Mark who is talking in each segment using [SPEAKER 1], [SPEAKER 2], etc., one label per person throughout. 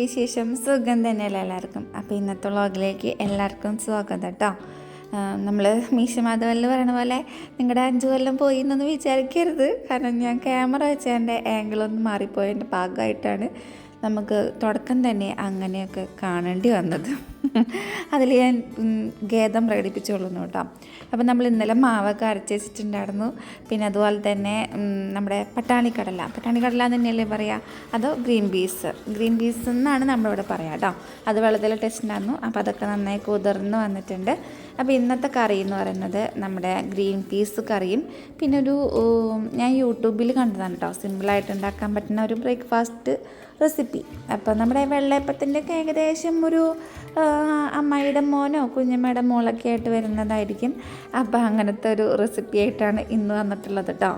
[SPEAKER 1] വിശേഷം? സുഖം തന്നെയല്ലേ എല്ലാവർക്കും? അപ്പോൾ ഇന്നത്തെ വ്ളോഗിലേക്ക് എല്ലാവർക്കും സ്വാഗതം കേട്ടോ. നമ്മൾ മീശ മാധവനിൽ പറയണ പോലെ നിങ്ങളുടെ 5 കൊല്ലം പോയി എന്നൊന്നും വിചാരിക്കരുത്. കാരണം ഞാൻ ക്യാമറ വെച്ചതിൻ്റെ ആംഗിളൊന്നും മാറിപ്പോയതിൻ്റെ ഭാഗമായിട്ടാണ് നമുക്ക് തുടക്കം തന്നെ അങ്ങനെയൊക്കെ കാണേണ്ടി വന്നത്. അതിൽ ഞാൻ ഖേദം പ്രകടിപ്പിച്ചുകൊള്ളുന്നു കേട്ടോ. അപ്പോൾ നമ്മൾ ഇന്നലെ മാവൊക്കെ അരച്ച് വെച്ചിട്ടുണ്ടായിരുന്നു. പിന്നെ അതുപോലെ തന്നെ നമ്മുടെ പട്ടാണിക്കടല തന്നെയല്ലേ പറയുക, അതോ ഗ്രീൻ പീസ് എന്നാണ് നമ്മളിവിടെ പറയുക കേട്ടോ. അത് വെള്ളത്തിൽ ടെസ്റ്റ് ഉണ്ടായിരുന്നു. അപ്പോൾ അതൊക്കെ നന്നായി കുതിർന്ന് വന്നിട്ടുണ്ട്. അപ്പോൾ ഇന്നത്തെ കറി എന്ന് പറയുന്നത് നമ്മുടെ ഗ്രീൻ പീസ് കറിയും പിന്നെ ഞാൻ യൂട്യൂബിൽ കണ്ടതാണ് കേട്ടോ, സിമ്പിളായിട്ട് ഉണ്ടാക്കാൻ പറ്റുന്ന ഒരു ബ്രേക്ക്ഫാസ്റ്റ് റെസിപ്പി. അപ്പോൾ നമ്മുടെ വെള്ളയപ്പത്തിൻ്റെയൊക്കെ ഏകദേശം ഒരു അമ്മായിയുടെ മോനോ കുഞ്ഞമ്മയുടെ മോളൊക്കെ ആയിട്ട് വരുന്നതായിരിക്കും. അപ്പോൾ അങ്ങനത്തെ ഒരു റെസിപ്പി ആയിട്ടാണ് ഇന്ന് വന്നിട്ടുള്ളത് കേട്ടോ.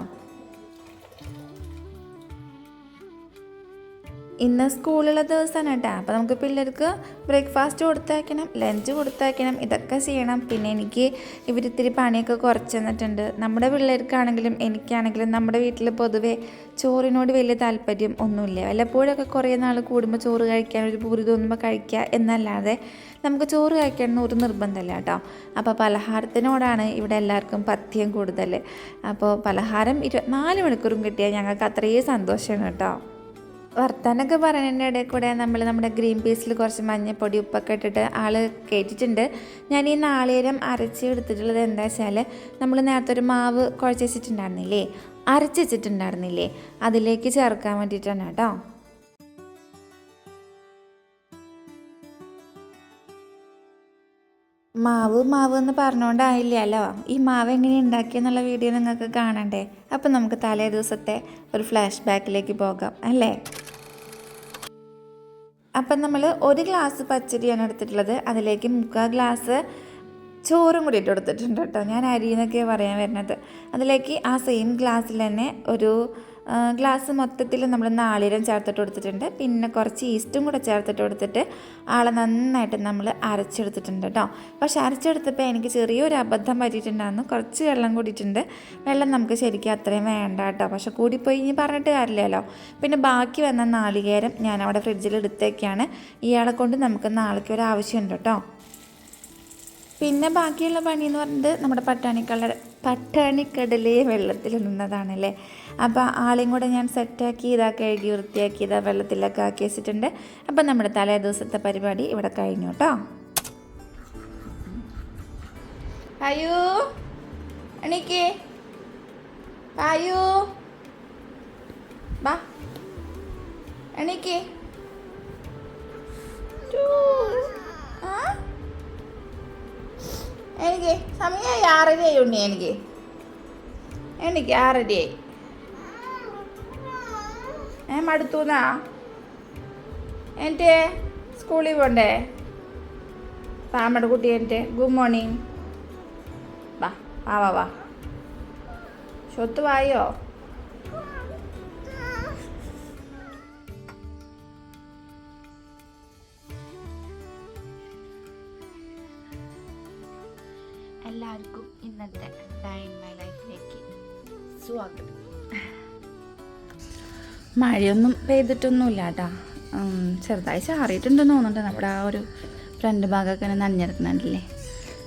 [SPEAKER 1] ഇന്ന് സ്കൂളുള്ള ദിവസമാണ് കേട്ടോ. അപ്പോൾ നമുക്ക് പിള്ളേർക്ക് ബ്രേക്ക്ഫാസ്റ്റ് കൊടുത്തയക്കണം, ലഞ്ച് കൊടുത്തയക്കണം, ഇതൊക്കെ ചെയ്യണം. പിന്നെ എനിക്ക് ഇവരിത്തിരി പണിയൊക്കെ കുറച്ച് തന്നിട്ടുണ്ട്. നമ്മുടെ പിള്ളേർക്കാണെങ്കിലും എനിക്കാണെങ്കിലും നമ്മുടെ വീട്ടിൽ പൊതുവേ ചോറിനോട് വലിയ താല്പര്യം ഒന്നുമില്ല. വല്ലപ്പോഴൊക്കെ കുറേ നാൾ കൂടുമ്പോൾ ചോറ് കഴിക്കാൻ ഒരു പൂരി തോന്നുമ്പോൾ കഴിക്കുക എന്നല്ലാതെ നമുക്ക് ചോറ് കഴിക്കണം ഒരു നിർബന്ധമില്ല കേട്ടോ. അപ്പോൾ പലഹാരത്തിനോടാണ് ഇവിടെ എല്ലാവർക്കും പഥ്യം കൂടുതൽ. അപ്പോൾ പലഹാരം 24 മണിക്കൂറും കിട്ടിയാൽ ഞങ്ങൾക്ക് അത്രയും സന്തോഷമാണ് കേട്ടോ. വർത്താനൊക്കെ പറയുന്നതിൻ്റെ ഇടയിൽ കൂടെ നമ്മുടെ ഗ്രീൻ പീസിൽ കുറച്ച് മഞ്ഞൾപ്പൊടി ഉപ്പൊക്കെ ഇട്ടിട്ട് ആൾ കേട്ടിട്ടുണ്ട്. ഞാൻ ഈ നാളികേരം അരച്ച് എടുത്തിട്ടുള്ളത് എന്താ വെച്ചാൽ നമ്മൾ നേരത്തെ ഒരു മാവ് കുഴച്ച് വെച്ചിട്ടുണ്ടായിരുന്നില്ലേ അതിലേക്ക് ചേർക്കാൻ വേണ്ടിയിട്ടാണ് കേട്ടോ. മാവ് എന്ന് പറഞ്ഞുകൊണ്ടായില്ലല്ലോ. ഈ മാവ് എങ്ങനെ ഉണ്ടാക്കിയെന്നുള്ള വീഡിയോ നിങ്ങൾക്ക് കാണണ്ടേ? അപ്പം നമുക്ക് തലേ ദിവസത്തെ ഒരു ഫ്ലാഷ് ബാക്കിലേക്ക് പോകാം അല്ലേ. അപ്പം നമ്മൾ 1 ഗ്ലാസ് പച്ചരിയാണ് എടുത്തിട്ടുള്ളത്. അതിലേക്ക് 3/4 ഗ്ലാസ് ചോറും കൂടി ഇട്ട് കൊടുത്തിട്ടുണ്ട് കേട്ടോ. ഞാൻ അരി എന്നൊക്കെ പറയാൻ വരുന്നത്. അതിലേക്ക് ആ സെയിം ഗ്ലാസ്സിൽ തന്നെ ഒരു ഗ്ലാസ് മൊത്തത്തിൽ നമ്മൾ നാളികേരം ചേർത്തിട്ട് കൊടുത്തിട്ടുണ്ട്. പിന്നെ കുറച്ച് ഈസ്റ്റും കൂടെ ചേർത്തിട്ട് കൊടുത്തിട്ട് ആളെ നന്നായിട്ട് നമ്മൾ അരച്ചെടുത്തിട്ടുണ്ട് കേട്ടോ. പക്ഷെ അരച്ചെടുത്തപ്പോൾ എനിക്ക് ചെറിയൊരു അബദ്ധം പറ്റിയിട്ടുണ്ടായിരുന്നു. കുറച്ച് വെള്ളം കൂടിയിട്ടുണ്ട്. വെള്ളം നമുക്ക് ശരിക്കും അത്രയും വേണ്ട കേട്ടോ. പക്ഷെ കൂടിപ്പോയി ഇനി പറഞ്ഞിട്ട് കാര്യമില്ലല്ലോ. പിന്നെ ബാക്കി വന്ന നാളികേരം ഞാൻ അവിടെ ഫ്രിഡ്ജിൽ എടുത്തേക്കാണ്. ഇയാളെ കൊണ്ട് നമുക്ക് നാളേക്ക് ഒരു ആവശ്യമുണ്ട് കേട്ടോ. പിന്നെ ബാക്കിയുള്ള പണി എന്ന് പറയുന്നത് നമ്മുടെ പട്ടാണിക്കടലയെ വെള്ളത്തിൽ നിന്നതാണല്ലേ. അപ്പോൾ ആളെയും കൂടെ ഞാൻ സെറ്റാക്കി കഴുകി വൃത്തിയാക്കി വെള്ളത്തിലൊക്കെ ആക്കി വെച്ചിട്ടുണ്ട്. അപ്പം നമ്മുടെ തലേ ദിവസത്തെ പരിപാടി ഇവിടെ കഴിഞ്ഞു കേട്ടോ. അയ്യോ എണീക്കേ, അയ്യോ ബാ എണീക്കേ. എനിക്ക് സമയമായി 6:30 ഉണ്ണി. എനിക്ക് 6:30 മടുത്തൂന്നാ. എൻ്റെ സ്കൂളിൽ പോണ്ടേ? പാമ്മയുടെ കുട്ടി എൻ്റെ ഗുഡ് മോർണിംഗ്. വാ സ്വത്ത് വായോ. എല്ലാവർക്കും ഇന്നത്തെ ഡേ ഇൻ മൈ ലൈഫിലേക്ക് സ്വാഗതം. മഴയൊന്നും പെയ്തിട്ടൊന്നുമില്ല കേട്ടോ. ചെറുതായി ചാറിയിട്ടുണ്ടെന്ന് തോന്നുന്നുണ്ട്. നമ്മുടെ ആ ഒരു ഫ്രണ്ട് ഭാഗമൊക്കെ ഇങ്ങനെ നനഞ്ഞെടുക്കുന്നുണ്ടല്ലേ.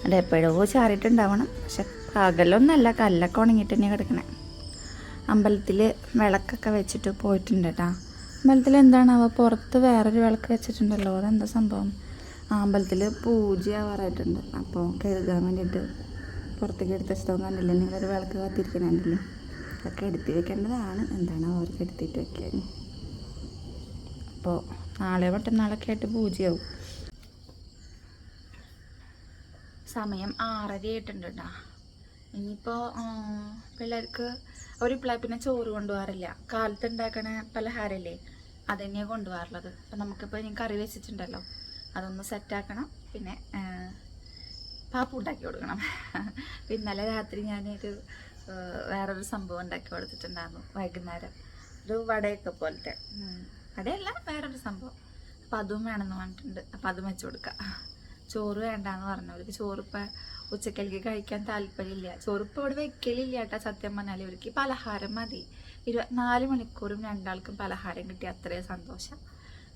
[SPEAKER 1] അത് എപ്പോഴോ ചാറിയിട്ടുണ്ടാവണം. പക്ഷെ പകലൊന്നല്ല, കല്ലൊക്കെ ഉണങ്ങിയിട്ട് തന്നെ കിടക്കണേ. അമ്പലത്തിൽ വിളക്കൊക്കെ വെച്ചിട്ട് പോയിട്ടുണ്ട് കേട്ടോ. അമ്പലത്തിൽ എന്താണാവോ പുറത്ത് വേറൊരു വിളക്ക് വെച്ചിട്ടുണ്ടല്ലോ, അതെന്താ സംഭവം? അമ്പലത്തിൽ പൂജ ആവാറായിട്ടുണ്ട്. അപ്പോൾ കഴുകാൻ വേണ്ടിയിട്ട് പുറത്തേക്ക് എടുത്ത് വെച്ചിട്ടൊന്നും കണ്ടില്ലേ, നിങ്ങളൊരു വിളക്ക് കാത്തിരിക്കണുണ്ടല്ലേ. അതൊക്കെ എടുത്ത് വെക്കേണ്ടതാണ്. എന്താണ് അവർക്ക് എടുത്തിട്ട് വെക്കാൻ. അപ്പോൾ നാളെ മറ്റന്നാളൊക്കെ ആയിട്ട് പൂജയാവും. സമയം 6:30 ആയിട്ടുണ്ട് കേട്ടോ. ഇനിയിപ്പോൾ പിള്ളേർക്ക് പിന്നെ ചോറ് കൊണ്ടുപോകാറില്ല. കാലത്ത് ഉണ്ടാക്കണ പലഹാരമല്ലേ അത് തന്നെയാണ് കൊണ്ടുപോകാറുള്ളത്. അപ്പോൾ നമുക്കിപ്പോൾ ഇനി കറി വെച്ചിട്ടുണ്ടല്ലോ, അതൊന്ന് സെറ്റാക്കണം. പിന്നെ പാപ്പ ഉണ്ടാക്കി കൊടുക്കണം. ഇന്നലെ രാത്രി ഞാനൊരു വേറൊരു സംഭവം ഉണ്ടാക്കി കൊടുത്തിട്ടുണ്ടായിരുന്നു. വൈകുന്നേരം ഒരു വടയൊക്കെ പോലത്തെ, വടയല്ല വേറൊരു സംഭവം. അപ്പോൾ അതും വേണമെന്ന് പറഞ്ഞിട്ടുണ്ട്. അപ്പോൾ അതും വെച്ച് കൊടുക്കാം. ചോറ് വേണ്ടാന്ന് പറഞ്ഞു. അവർക്ക് ചോറിപ്പോൾ ഉച്ചക്കലേക്ക് കഴിക്കാൻ താല്പര്യമില്ല. ചോറിപ്പോൾ ഇവിടെ വെക്കലില്ല കേട്ടോ. സത്യം പറഞ്ഞാൽ ഇവർക്ക് പലഹാരം മതി. 24 മണിക്കൂറും രണ്ടാൾക്കും പലഹാരം കിട്ടിയ അത്രയും സന്തോഷം.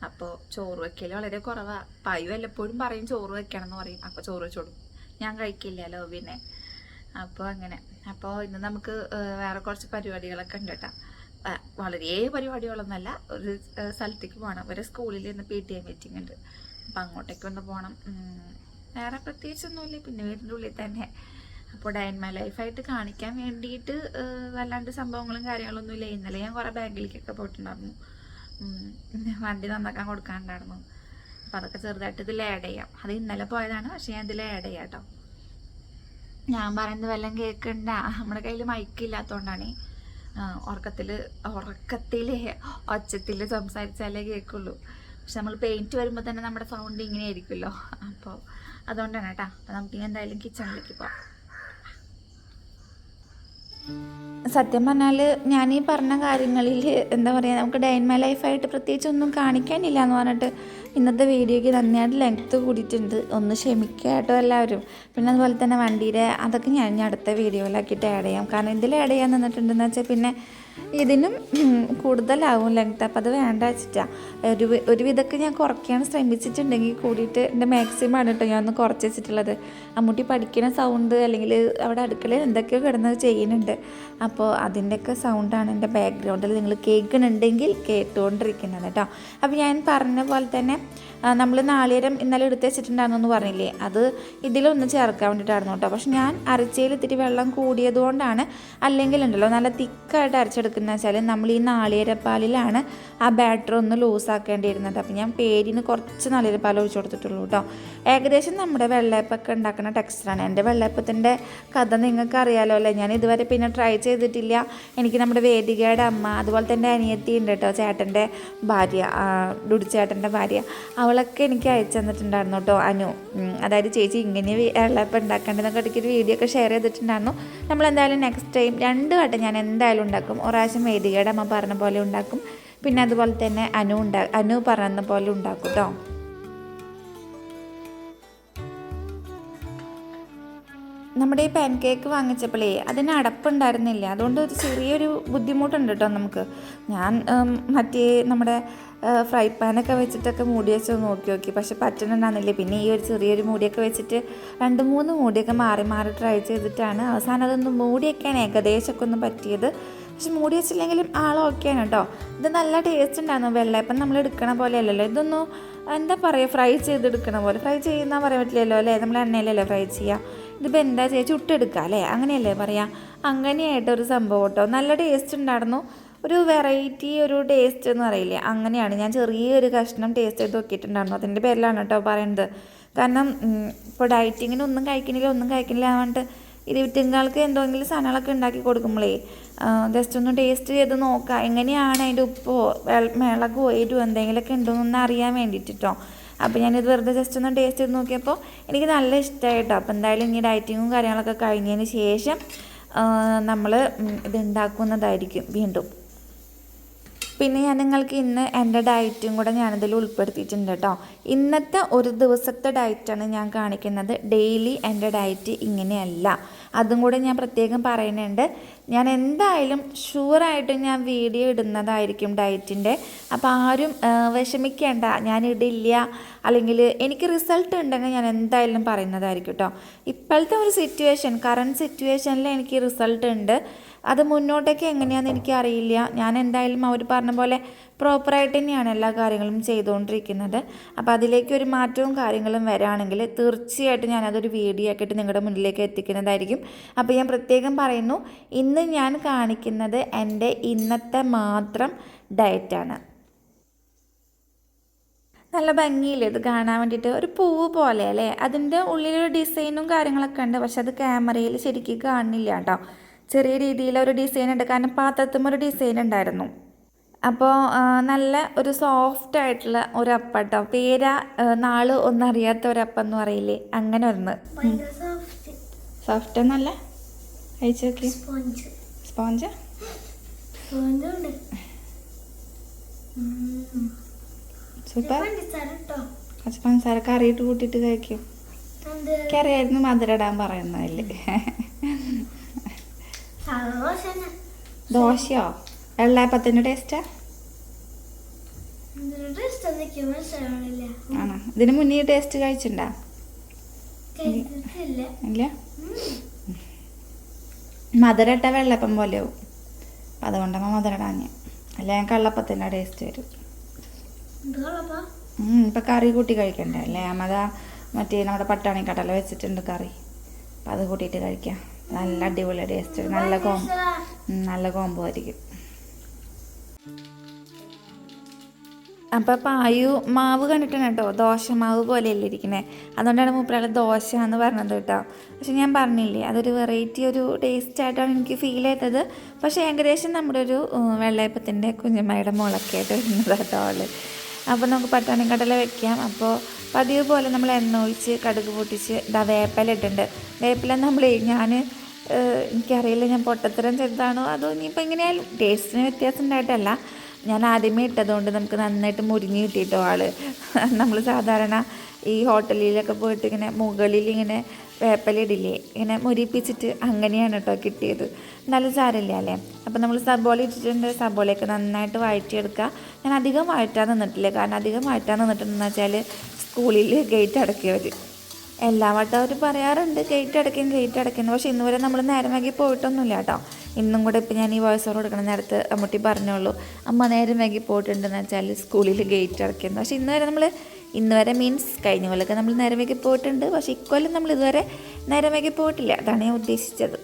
[SPEAKER 1] അപ്പോൾ ചോറ് വയ്ക്കൽ വളരെ കുറവാണ്. പായു വല്ലപ്പോഴും പറയും ചോറ് വെക്കണം എന്ന് പറയും. അപ്പോൾ ചോറ് വെച്ചോടും. ഞാൻ കഴിക്കില്ലല്ലോ പിന്നെ. അപ്പോൾ അങ്ങനെ. അപ്പോൾ ഇന്ന് നമുക്ക് വേറെ കുറച്ച് പരിപാടികളൊക്കെ ഉണ്ട് കേട്ടോ. വളരെ പരിപാടികളൊന്നുമല്ല. ഒരു സ്ഥലത്തേക്ക് പോകണം. ഒരു സ്കൂളിൽ ഇന്ന് PTA മീറ്റിംഗ് ഉണ്ട്. അപ്പം അങ്ങോട്ടേക്ക് ഒന്ന് പോകണം. വേറെ പ്രത്യേകിച്ചൊന്നുമില്ല. പിന്നെ വീടിൻ്റെ ഉള്ളിൽ തന്നെ. അപ്പോൾ ഡേ ഇൻ മൈ ലൈഫായിട്ട് കാണിക്കാൻ വേണ്ടിയിട്ട് വല്ലാണ്ട് സംഭവങ്ങളും കാര്യങ്ങളൊന്നുമില്ല. ഇന്നലെ ഞാൻ കുറേ ബാങ്കിലേക്കൊക്കെ പോയിട്ടുണ്ടായിരുന്നു. വണ്ടി നന്നാക്കാൻ കൊടുക്കാനുണ്ടായിരുന്നു. അപ്പോൾ അതൊക്കെ ചെറുതായിട്ട് ഇതിൽ ആഡ് ചെയ്യാം. അത് ഇന്നലെ പോയതാണ്, പക്ഷേ ഞാൻ ഇതിൽ ആഡ് ചെയ്യാം കേട്ടോ. ഞാൻ പറയുന്നത് വല്ലതും കേൾക്കണ്ട. നമ്മുടെ കയ്യിൽ മൈക്കില്ലാത്തതുകൊണ്ടാണ് ഉറക്കത്തിൽ ഒച്ചത്തിൽ സംസാരിച്ചാലേ കേൾക്കുള്ളൂ. പക്ഷെ നമ്മൾ പെയിൻറ്റ് വരുമ്പോൾ തന്നെ നമ്മുടെ സൗണ്ട് ഇങ്ങനെ ആയിരിക്കുമല്ലോ. അപ്പോൾ അതുകൊണ്ടാണ് കേട്ടോ. അപ്പോൾ നമുക്ക് എന്തായാലും കിച്ചണിലേക്ക് പോകാം. സത്യം പറഞ്ഞാൽ ഞാൻ ഈ പറഞ്ഞ കാര്യങ്ങളിൽ എന്താ പറയുക, നമുക്ക് ഡേ ഇൻ മൈ ലൈഫായിട്ട് പ്രത്യേകിച്ച് ഒന്നും കാണിക്കാനില്ല എന്ന് പറഞ്ഞിട്ട് ഇന്നത്തെ വീഡിയോയ്ക്ക് നന്നായിട്ട് ലെങ്ത്ത് കൂടിയിട്ടുണ്ട്. ഒന്ന് ക്ഷമിക്കുക കേട്ടോ എല്ലാവരും. പിന്നെ അതുപോലെ തന്നെ വണ്ടിയുടെ അതൊക്കെ ഞാൻ അടുത്ത വീഡിയോയിലാക്കിയിട്ട് ആഡ് ചെയ്യാം. കാരണം ഇതിൽ ആഡ് ചെയ്യാൻ നിന്നിട്ടുണ്ടെന്ന് വെച്ചാൽ പിന്നെ ഇതിനും കൂടുതലാവും ലെങ്ത്ത്. അപ്പോൾ അത് വേണ്ട വെച്ചിട്ടാണ് ഒരു വിധമൊക്കെ ഞാൻ കുറയ്ക്കാൻ ശ്രമിച്ചിട്ടുണ്ടെങ്കിൽ കൂടിയിട്ട് എൻ്റെ മാക്സിമം ആണ് കേട്ടോ ഞാൻ ഒന്ന് കുറച്ച് വെച്ചിട്ടുള്ളത്. അമ്മൂട്ടി പഠിക്കുന്ന സൗണ്ട് അല്ലെങ്കിൽ അവിടെ അടുക്കളയിൽ എന്തൊക്കെയോ കിടന്നത് ചെയ്യുന്നുണ്ട്. അപ്പോൾ അതിൻ്റെയൊക്കെ സൗണ്ടാണ് എൻ്റെ ബാക്ക്ഗ്രൗണ്ടിൽ നിങ്ങൾ കേൾക്കുന്നുണ്ടെങ്കിൽ കേട്ടുകൊണ്ടിരിക്കുന്നത് കേട്ടോ. അപ്പോൾ ഞാൻ പറഞ്ഞ പോലെ തന്നെ നമ്മൾ നാളികേരം ഇന്നലെ എടുത്ത് വെച്ചിട്ടുണ്ടായിരുന്നു എന്ന് പറഞ്ഞില്ലേ, അത് ഇതിലൊന്ന് ചേർക്കാൻ വേണ്ടിയിട്ടായിരുന്നു കേട്ടോ. പക്ഷെ ഞാൻ അരച്ചയിൽ ഇത്തിരി വെള്ളം കൂടിയതുകൊണ്ടാണ്. അല്ലെങ്കിൽ ഉണ്ടല്ലോ നല്ല തിക്കായിട്ട് അരച്ചെടുക്കുന്നത് വെച്ചാൽ നമ്മൾ ഈ നാളികേരപ്പാലിലാണ് ആ ബാറ്റർ ഒന്ന് ലൂസാക്കേണ്ടിയിരുന്നത്. അപ്പോൾ ഞാൻ പേരിന് കുറച്ച് നാളികേരപ്പാൽ ഒഴിച്ചു കൊടുത്തിട്ടുള്ളൂ കേട്ടോ. ഏകദേശം നമ്മുടെ വെള്ളയപ്പൊക്കെ ഉണ്ടാക്കുന്ന ടെക്സ്ചറാണ്. എൻ്റെ വെള്ളയപ്പത്തിൻ്റെ കഥ നിങ്ങൾക്ക് അറിയാലോ അല്ലേ. ഞാൻ ഇതുവരെ പിന്നെ ട്രൈ ചെയ്തിട്ടില്ല. എനിക്ക് നമ്മുടെ വേദികയുടെ അമ്മ, അതുപോലെ തന്നെ അനിയത്തി ഉണ്ട് കേട്ടോ, ചേട്ടൻ്റെ ഭാര്യ, ഡുഡിച്ചേട്ടൻ്റെ ഭാര്യ, അവളൊക്കെ എനിക്ക് അയച്ചു തന്നിട്ടുണ്ടായിരുന്നു കേട്ടോ. അനു, അതായത് ചേച്ചി ഇങ്ങനെ വെള്ളയപ്പം ഉണ്ടാക്കേണ്ടതെന്നൊക്കെ ഇടയ്ക്ക് ഒരു വീഡിയോ ഒക്കെ ഷെയർ ചെയ്തിട്ടുണ്ടായിരുന്നു. നമ്മളെന്തായാലും നെക്സ്റ്റ് ടൈം 2 വട്ടം ഞാൻ എന്തായാലും ഉണ്ടാക്കും. ഒരാഴ്ച വേദികയുടെ അമ്മ പറഞ്ഞ പോലെ ഉണ്ടാക്കും, പിന്നെ അതുപോലെ തന്നെ അനു പറഞ്ഞ പോലെ ഉണ്ടാക്കും കേട്ടോ. നമ്മുടെ ഈ പാൻ കേക്ക് വാങ്ങിച്ചപ്പോഴേ അതിന് അടപ്പുണ്ടായിരുന്നില്ല. അതുകൊണ്ട് ഒരു ചെറിയൊരു ബുദ്ധിമുട്ടുണ്ട് കേട്ടോ നമുക്ക്. ഞാൻ മറ്റേ നമ്മുടെ ഫ്രൈ പാനൊക്കെ വെച്ചിട്ടൊക്കെ മൂടി വെച്ച് നോക്കി, പക്ഷെ പറ്റുന്നുണ്ടാകുന്നില്ലേ. പിന്നെ ഈ ഒരു ചെറിയൊരു മൂടിയൊക്കെ വെച്ചിട്ട് 2-3 മൂടിയൊക്കെ മാറി ട്രൈ ചെയ്തിട്ടാണ് അവസാനം അതൊന്ന് മൂടിയൊക്കെയാണ് ഏകദേശമൊക്കെ ഒന്ന് പറ്റിയത്. പക്ഷെ മൂടി വെച്ചില്ലെങ്കിലും ഓക്കെയാണ് കേട്ടോ. ഇത് നല്ല ടേസ്റ്റ് ഉണ്ടായിരുന്നു. വെള്ളയപ്പം നമ്മൾ എടുക്കണ പോലെ അല്ലല്ലോ, ഇതൊന്നും എന്താ പറയുക, ഫ്രൈ ചെയ്തെടുക്കണ പോലെ. ഫ്രൈ ചെയ്യുന്ന പറയാൻ പറ്റില്ലല്ലോ അല്ലേ, നമ്മൾ എണ്ണയിലല്ലേ ഫ്രൈ ചെയ്യുക. ഇതിപ്പോൾ എന്താ ചെയ്യുക, ചുട്ടെടുക്കുക അല്ലേ, അങ്ങനെയല്ലേ പറയാം. അങ്ങനെയായിട്ടൊരു സംഭവം കേട്ടോ. നല്ല ടേസ്റ്റ് ഉണ്ടായിരുന്നു. ഒരു വെറൈറ്റി ഒരു ടേസ്റ്റ് എന്ന് പറയില്ലേ, അങ്ങനെയാണ്. ഞാൻ ചെറിയൊരു കഷ്ണം ടേസ്റ്റ് ചെയ്ത് നോക്കിയിട്ടുണ്ടായിരുന്നു. അതിൻ്റെ പേരിലാണ് കേട്ടോ പറയുന്നത്. കാരണം ഇപ്പോൾ ഡയറ്റിങ്ങിന് ഒന്നും കഴിക്കണില്ല പറഞ്ഞിട്ട് ഇരുപത്തിങ്ങൾക്ക് എന്തെങ്കിലും സാധനങ്ങളൊക്കെ ഉണ്ടാക്കി കൊടുക്കുമ്പോഴേ ജസ്റ്റ് ഒന്ന് ടേസ്റ്റ് ചെയ്ത് നോക്കാം, എങ്ങനെയാണ് അതിൻ്റെ ഉപ്പോ മിളകോ എരിവോ എന്തെങ്കിലുമൊക്കെ ഉണ്ടോയെന്ന് അറിയാൻ വേണ്ടിയിട്ടോ. അപ്പോൾ ഞാനിത് വെറുതെ ജസ്റ്റ് ഒന്ന് ടേസ്റ്റ് ചെയ്ത് നോക്കിയപ്പോൾ എനിക്ക് നല്ല ഇഷ്ടമായിട്ടോ. അപ്പോൾ എന്തായാലും ഈ ഡയറ്റിങ്ങും കാര്യങ്ങളൊക്കെ കഴിഞ്ഞതിന് ശേഷം നമ്മൾ ഇത് ഉണ്ടാക്കുന്നതായിരിക്കും വീണ്ടും. പിന്നെ ഞാൻ നിങ്ങൾക്ക് ഇന്ന് എൻ്റെ ഡയറ്റും കൂടെ ഞാനിതിൽ ഉൾപ്പെടുത്തിയിട്ടുണ്ട് കേട്ടോ. ഇന്നത്തെ ഒരു ദിവസത്തെ ഡയറ്റാണ് ഞാൻ കാണിക്കുന്നത്. ഡെയിലി എൻ്റെ ഡയറ്റ് ഇങ്ങനെയല്ല, അതും കൂടെ ഞാൻ പ്രത്യേകം പറയുന്നുണ്ട്. ഞാൻ എന്തായാലും ഷുവറായിട്ടും ഞാൻ വീഡിയോ ഇടുന്നതായിരിക്കും ഡയറ്റിൻ്റെ. അപ്പോൾ ആരും വിഷമിക്കേണ്ട, ഞാനിടില്ല, അല്ലെങ്കിൽ എനിക്ക് റിസൾട്ട് ഉണ്ടെങ്കിൽ ഞാൻ എന്തായാലും പറയുന്നതായിരിക്കും കേട്ടോ. ഇപ്പോഴത്തെ ഒരു കറണ്ട് സിറ്റുവേഷനിൽ എനിക്ക് റിസൾട്ട് ഉണ്ട്. അത് മുന്നോട്ടേക്ക് എങ്ങനെയാണെന്ന് എനിക്കറിയില്ല. ഞാൻ എന്തായാലും അവർ പറഞ്ഞ പോലെ പ്രോപ്പറായിട്ട് തന്നെയാണ് എല്ലാ കാര്യങ്ങളും ചെയ്തുകൊണ്ടിരിക്കുന്നത്. അപ്പോൾ അതിലേക്ക് ഒരു മാറ്റവും കാര്യങ്ങളും വരാണെങ്കിൽ തീർച്ചയായിട്ടും ഞാനതൊരു വീഡിയോ ആക്കിയിട്ട് നിങ്ങളുടെ മുന്നിലേക്ക് എത്തിക്കുന്നതായിരിക്കും. അപ്പോൾ ഞാൻ പ്രത്യേകം പറയുന്നു, ഇന്ന് ഞാൻ കാണിക്കുന്നത് എൻ്റെ ഇന്നത്തെ മാത്രം ഡയറ്റാണ്. നല്ല ഭംഗിയില്ല ഇത് കാണാൻ വേണ്ടിയിട്ട്, ഒരു പൂവ് പോലെ അല്ലേ. അതിൻ്റെ ഉള്ളിലൊരു ഡിസൈനും കാര്യങ്ങളൊക്കെ ഉണ്ട്, പക്ഷെ അത് ക്യാമറയിൽ ശരിക്കും കാണുന്നില്ല കേട്ടോ. ചെറിയ രീതിയിലൊരു ഡിസൈൻ ഉണ്ട്, കാരണം പാത്രത്തും ഒരു ഡിസൈൻ ഉണ്ടായിരുന്നു. അപ്പോൾ നല്ല ഒരു സോഫ്റ്റ് ആയിട്ടുള്ള ഒരു അപ്പം കേട്ടോ. പേരാ നാള് ഒന്നും അറിയാത്ത ഒരപ്പം എന്ന് പറയില്ലേ, അങ്ങനെ ഒന്ന്. സോഫ്റ്റ് എന്നല്ല, കഴിച്ചു നോക്കി. Sponge super. കുറച്ച് പഞ്ചസാര കറിയിട്ട് കൂട്ടിയിട്ട് കഴിക്കും. കറിയായിരുന്നു മധുരം ഇടാൻ പറയുന്നതല്ലേ. ദോശയോ വെള്ളയപ്പത്തിൻ്റെ ടേസ്റ്റാ? ആണോ? ഇതിന് മുന്നേ ടേസ്റ്റ് കഴിച്ചിട്ടുണ്ടോ? ഇല്ല. മധുരം ഇട്ട വെള്ളപ്പം പോലെയാവും. അപ്പം അതുകൊണ്ടാണ് മധുരം ഇടാഞ്ഞ്. അല്ല ഞാൻ കള്ളപ്പത്തിൻ്റെ ടേസ്റ്റ് വരും. ഇപ്പം കറി കൂട്ടി കഴിക്കണ്ടേ അല്ലേ? അമ്മതാ മറ്റേ നമ്മുടെ പട്ടാണി കടല വെച്ചിട്ടുണ്ട് കറി. അപ്പം അത് കൂട്ടിയിട്ട് കഴിക്കാം. നല്ല അടിപൊളി ടേസ്റ്റ്, നല്ല കോംബോ ആയിരിക്കും. അപ്പം പായു മാവ് കണ്ടിട്ടാണ് കേട്ടോ ദോശമാവ് പോലെയല്ലേ ഇരിക്കുന്നത്. അതുകൊണ്ടാണ് മൂപ്പരാൾ ദോശ എന്ന് പറഞ്ഞത് കേട്ടോ. പക്ഷെ ഞാൻ പറഞ്ഞില്ലേ, അതൊരു വെറൈറ്റി ഒരു ടേസ്റ്റ് ആയിട്ടാണ് എനിക്ക് ഫീൽ ചെയ്തത്. പക്ഷേ ഏകദേശം നമ്മുടെ ഒരു വെള്ളയപ്പത്തിൻ്റെ കുഞ്ഞമ്മയുടെ മുളക്കായിട്ട് വരുന്നത് കേട്ടോ അവള്. അപ്പോൾ നമുക്ക് പട്ടാണിക്കടല വെക്കാം. അപ്പോൾ പതിവ് പോലെ നമ്മൾ എണ്ണ ഒഴിച്ച് കടുക് പൊട്ടിച്ച് വേപ്പില ഇട്ടുണ്ട്. വേപ്പില എനിക്കറിയില്ല ഞാൻ പൊട്ടത്തരം ചെയ്തതാണോ അതോ ഇനിയിപ്പോൾ എങ്ങനെയായാലും ടേസ്റ്റിന് വ്യത്യാസം ഉണ്ടായിട്ടല്ല, ഞാൻ ആദ്യമേ ഇട്ടതുകൊണ്ട് നമുക്ക് നന്നായിട്ട് മുരിഞ്ഞ് കിട്ടിയിട്ടോ ആള്. നമ്മൾ സാധാരണ ഈ ഹോട്ടലിലൊക്കെ പോയിട്ട് ഇങ്ങനെ മുകളിൽ ഇങ്ങനെ വേപ്പില ഇടില്ലേ, ഇങ്ങനെ മുരിപ്പിച്ചിട്ട് അങ്ങനെയാണ് കേട്ടോ കിട്ടിയത്. നല്ല സാരമില്ല അല്ലേ. അപ്പോൾ നമ്മൾ സബോള ഇട്ടിട്ടുണ്ട്. സബോളയൊക്കെ നന്നായിട്ട് വഴറ്റിയെടുക്കുക. ഞാൻ അധികം വഴറ്റാൻ നിന്നിട്ടില്ല, കാരണം അധികം വഴറ്റാൻ നിന്നിട്ടുണ്ടെന്ന് വെച്ചാൽ സ്കൂളിൽ ഗേറ്റ് അടക്കിയവർ എല്ലാ വട്ടം അവർ പറയാറുണ്ട് ഗേറ്റ് അടയ്ക്കുന്നു. പക്ഷേ ഇന്ന് വരെ നമ്മൾ നേരം വൈകി പോയിട്ടൊന്നുമില്ല കേട്ടോ. ഇന്നും കൂടെ ഇപ്പം ഞാൻ ഈ വോയിസ് ഓവർ കൊടുക്കണ നേരത്ത് അമ്മൂട്ടി പറഞ്ഞോളൂ, അമ്മ നേരം വൈകി പോയിട്ടുണ്ടെന്ന് വെച്ചാൽ സ്കൂളിൽ ഗേറ്റ് അടയ്ക്കുന്നു. പക്ഷേ ഇന്ന് വരെ മീൻസ് കഴിഞ്ഞ കൊല്ലമൊക്കെ നമ്മൾ നേരം വൈകി പോയിട്ടുണ്ട്. പക്ഷേ ഇക്കൊല്ലം നമ്മൾ ഇതുവരെ നേരം വൈകി പോയിട്ടില്ല. അതാണ് ഞാൻ ഉദ്ദേശിച്ചത്.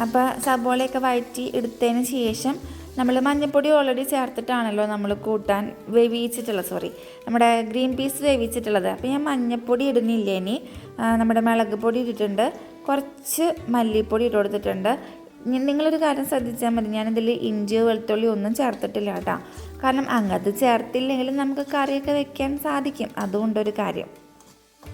[SPEAKER 1] അപ്പോൾ സബോളയൊക്കെ വഴറ്റി എടുത്തതിന് ശേഷം നമ്മൾ മഞ്ഞൾപ്പൊടി ഓൾറെഡി ചേർത്തിട്ടാണല്ലോ നമ്മൾ കൂട്ടാൻ നമ്മുടെ ഗ്രീൻ പീസ് വേവിച്ചിട്ടുള്ളത്. അപ്പോൾ ഞാൻ മഞ്ഞൾപ്പൊടി ഇടുന്നില്ല. ഇനി നമ്മുടെ മുളക് പൊടി ഇട്ടിട്ടുണ്ട്, കുറച്ച് മല്ലിപ്പൊടി ഇട്ട് കൊടുത്തിട്ടുണ്ട്. നിങ്ങളൊരു കാര്യം ശ്രദ്ധിച്ചാൽ മതി, ഞാനിതിൽ ഇഞ്ചിയോ വെളുത്തുള്ളി ഒന്നും ചേർത്തിട്ടില്ല കേട്ടോ. കാരണം അങ്ങത് ചേർത്തില്ലെങ്കിലും നമുക്ക് കറിയൊക്കെ വെക്കാൻ സാധിക്കും. അതുകൊണ്ടൊരു കാര്യം.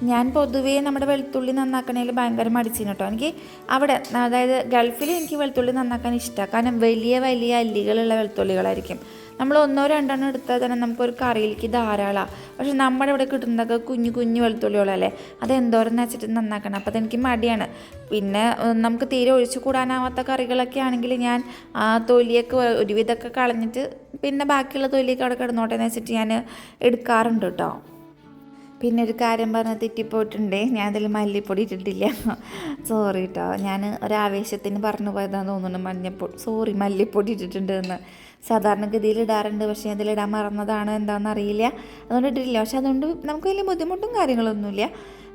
[SPEAKER 1] ഞാൻ പൊതുവേ നമ്മുടെ വെളുത്തുള്ളി നന്നാക്കണേൽ ഭയങ്കര മടിച്ചിന് കേട്ടോ. എനിക്ക് അവിടെ അതായത് ഗൾഫിൽ എനിക്ക് വെളുത്തുള്ളി നന്നാക്കാൻ ഇഷ്ടമാണ്. കാരണം വലിയ വലിയ അല്ലികളുള്ള വെളുത്തുള്ളികളായിരിക്കും. നമ്മൾ ഒന്നോ രണ്ടെണ്ണം എടുത്താൽ തന്നെ നമുക്കൊരു കറിയിലേക്ക് ധാരാളമാണ്. പക്ഷെ നമ്മുടെ ഇവിടെ കിട്ടുന്നതൊക്കെ കുഞ്ഞു കുഞ്ഞു വെളുത്തുള്ളികളല്ലേ, അതെന്തോരം വെച്ചിട്ട് നന്നാക്കണം. അപ്പോൾ അതെനിക്ക് മടിയാണ്. പിന്നെ നമുക്ക് തീരെ ഒഴിച്ചു കൂടാനാവാത്ത കറികളൊക്കെ ആണെങ്കിൽ ഞാൻ ആ തൊലിയൊക്കെ ഒരുവിധമൊക്കെ കളഞ്ഞിട്ട് പിന്നെ ബാക്കിയുള്ള തൊലിയൊക്കെ അവിടെ കിടന്നോട്ടെ എന്ന് വെച്ചിട്ട് ഞാൻ എടുക്കാറുണ്ട് കേട്ടോ. പിന്നെ ഒരു കാര്യം പറഞ്ഞ് തെറ്റിപ്പോയിട്ടുണ്ട്, ഞാൻ അതിൽ മല്ലിപ്പൊടി ഇട്ടിട്ടില്ല. സോറി കേട്ടോ, ഞാൻ ഒരാവേശത്തിന് പറഞ്ഞു പോയതാന്ന് തോന്നുന്നു. മല്ലിപ്പൊടി ഇട്ടിട്ടുണ്ട് എന്ന്. സാധാരണഗതിയിൽ ഇടാറുണ്ട്, പക്ഷേ അതിലിടാൻ മറന്നതാണ് എന്താണെന്ന് അറിയില്ല, അതുകൊണ്ട് ഇട്ടിട്ടില്ല. പക്ഷെ അതുകൊണ്ട് നമുക്ക് വലിയ ബുദ്ധിമുട്ടും കാര്യങ്ങളൊന്നുമില്ല.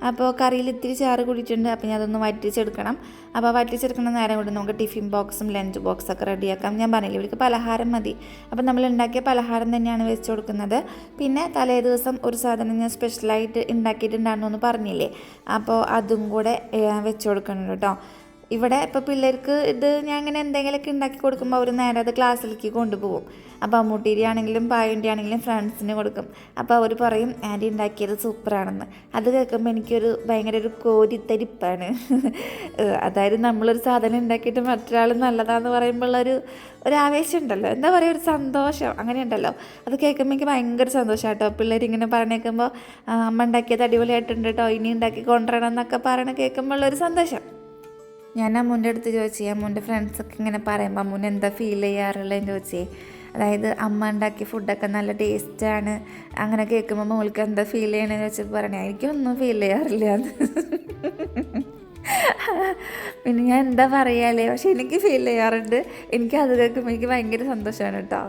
[SPEAKER 1] അപ്പോൾ കറിയിൽ ഇത്തിരി ചാറ് കൂടിയിട്ടുണ്ട്. അപ്പോൾ ഞാൻ അതൊന്ന് വറ്റിച്ചെടുക്കണം. അപ്പോൾ വറ്റിച്ചെടുക്കുന്ന നേരം കൊണ്ട് നമുക്ക് ടിഫിൻ ബോക്സും ലഞ്ച് ബോക്സൊക്കെ റെഡിയാക്കാം. ഞാൻ പറഞ്ഞില്ല, ഇവർക്ക് പലഹാരം മതി. അപ്പോൾ നമ്മൾ ഉണ്ടാക്കിയ പലഹാരം തന്നെയാണ് വെച്ച് കൊടുക്കുന്നത്. പിന്നെ തലേ ദിവസം ഒരു സാധനം ഞാൻ സ്പെഷ്യലായിട്ട് ഉണ്ടാക്കിയിട്ടുണ്ടായിരുന്നു എന്ന് പറഞ്ഞില്ലേ, അപ്പോൾ അതും കൂടെ വെച്ച് കൊടുക്കണം കേട്ടോ. ഇവിടെ ഇപ്പോൾ പിള്ളേർക്ക് ഞാൻ അങ്ങനെ എന്തെങ്കിലുമൊക്കെ ഉണ്ടാക്കി കൊടുക്കുമ്പോൾ അവർ നേരെ അത് ക്ലാസ്സിലേക്ക് കൊണ്ടുപോകും. അപ്പോൾ അമ്മൂട്ടീരി ആണെങ്കിലും പായുണ്ടി ആണെങ്കിലും ഫ്രണ്ട്സിന് കൊടുക്കും. അപ്പോൾ അവർ പറയും ആൻറ്റി ഉണ്ടാക്കിയത് സൂപ്പറാണെന്ന്. അത് കേൾക്കുമ്പോൾ ഭയങ്കര ഒരു കോരിത്തരിപ്പാണ്. അതായത് നമ്മളൊരു സാധനം ഉണ്ടാക്കിയിട്ട് മറ്റൊരാൾ നല്ലതാണെന്ന് പറയുമ്പോൾ ഒരു ആവേശം ഉണ്ടല്ലോ, എന്താ പറയുക, ഒരു സന്തോഷം അങ്ങനെ ഉണ്ടല്ലോ. അത് കേൾക്കുമ്പോൾ എനിക്ക് ഭയങ്കര സന്തോഷം കേട്ടോ. പിള്ളേരിങ്ങനെ പറഞ്ഞേക്കുമ്പോൾ അമ്മ ഉണ്ടാക്കിയത് അടിപൊളിയായിട്ടുണ്ട് കേട്ടോ, ഇനി ഉണ്ടാക്കി കൊണ്ടുവരണം എന്നൊക്കെ പറയണ കേൾക്കുമ്പോൾ ഉള്ളൊരു സന്തോഷം. ഞാൻ അമ്മൂൻ്റെ അടുത്ത് ചോദിച്ചേ, അമ്മൂൻ്റെ ഫ്രണ്ട്സൊക്കെ ഇങ്ങനെ പറയുമ്പോൾ അമ്മൂന് എന്താ ഫീൽ ചെയ്യാറുള്ളതെന്ന് ചോദിച്ചേ. അതായത് അമ്മ ഉണ്ടാക്കിയ ഫുഡൊക്കെ നല്ല ടേസ്റ്റാണ്, അങ്ങനെ കേൾക്കുമ്പോൾ മോൾക്ക് എന്താ ഫീൽ ചെയ്യണമെന്ന് ചോദിച്ചപ്പോൾ പറയണേ എനിക്കൊന്നും ഫീൽ ചെയ്യാറില്ല എന്ന്. പിന്നെ ഞാൻ എന്താ പറയാല്ലേ, പക്ഷെ എനിക്ക് ഫീൽ ചെയ്യാറുണ്ട്. അത് കേൾക്കുമ്പോൾ എനിക്ക് ഭയങ്കര സന്തോഷമാണ് കേട്ടോ.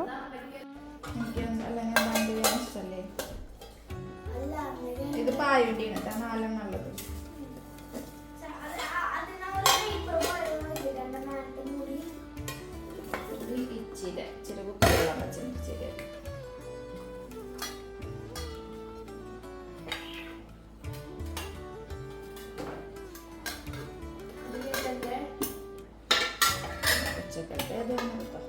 [SPEAKER 1] ഇത് പായുണ്ടിയാണ് കേട്ടോ, നാലെണ്ണുള്ളത്. ഇച്ചിരി ഉപ്പുവെള്ളം വെച്ചിട്ട് ശരി. ഉച്ചക്കത്തെ അതൊന്നും കേട്ടോ.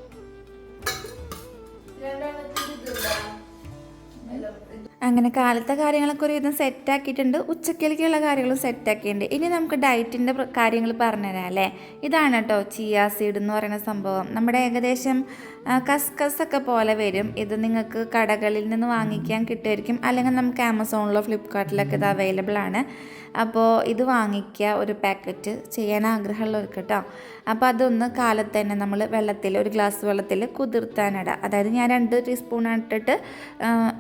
[SPEAKER 1] അങ്ങനെ കാലത്തെ കാര്യങ്ങളൊക്കെ ഒരുവിധം സെറ്റാക്കിയിട്ടുണ്ട്. ഉച്ചക്കലേക്കുള്ള കാര്യങ്ങളും സെറ്റാക്കിയിട്ടുണ്ട്. ഇനി നമുക്ക് ഡയറ്റിൻ്റെ കാര്യങ്ങൾ പറഞ്ഞുതരാം അല്ലേ. ഇതാണ് കേട്ടോ ചിയാ സീഡ് എന്ന് പറയുന്ന സംഭവം. നമ്മുടെ ഏകദേശം കസ്കസൊക്കെ പോലെ വരും. ഇത് നിങ്ങൾക്ക് കടകളിൽ നിന്ന് വാങ്ങിക്കാൻ കിട്ടുമായിരിക്കും, അല്ലെങ്കിൽ നമുക്ക് ആമസോണിലോ ഫ്ലിപ്കാർട്ടിലൊക്കെ ഇത് അവൈലബിൾ ആണ്. അപ്പോൾ ഇത് വാങ്ങിക്കുക, ഒരു പാക്കറ്റ് ചെയ്യാൻ ആഗ്രഹമുള്ളവർക്ക് കേട്ടോ. അപ്പോൾ അതൊന്ന് കാലത്ത് തന്നെ നമ്മൾ വെള്ളത്തിൽ, ഒരു ഗ്ലാസ് വെള്ളത്തിൽ കുതിർത്താനിടുക. അതായത് ഞാൻ 2 ടീസ്പൂൺ ഇട്ടിട്ട്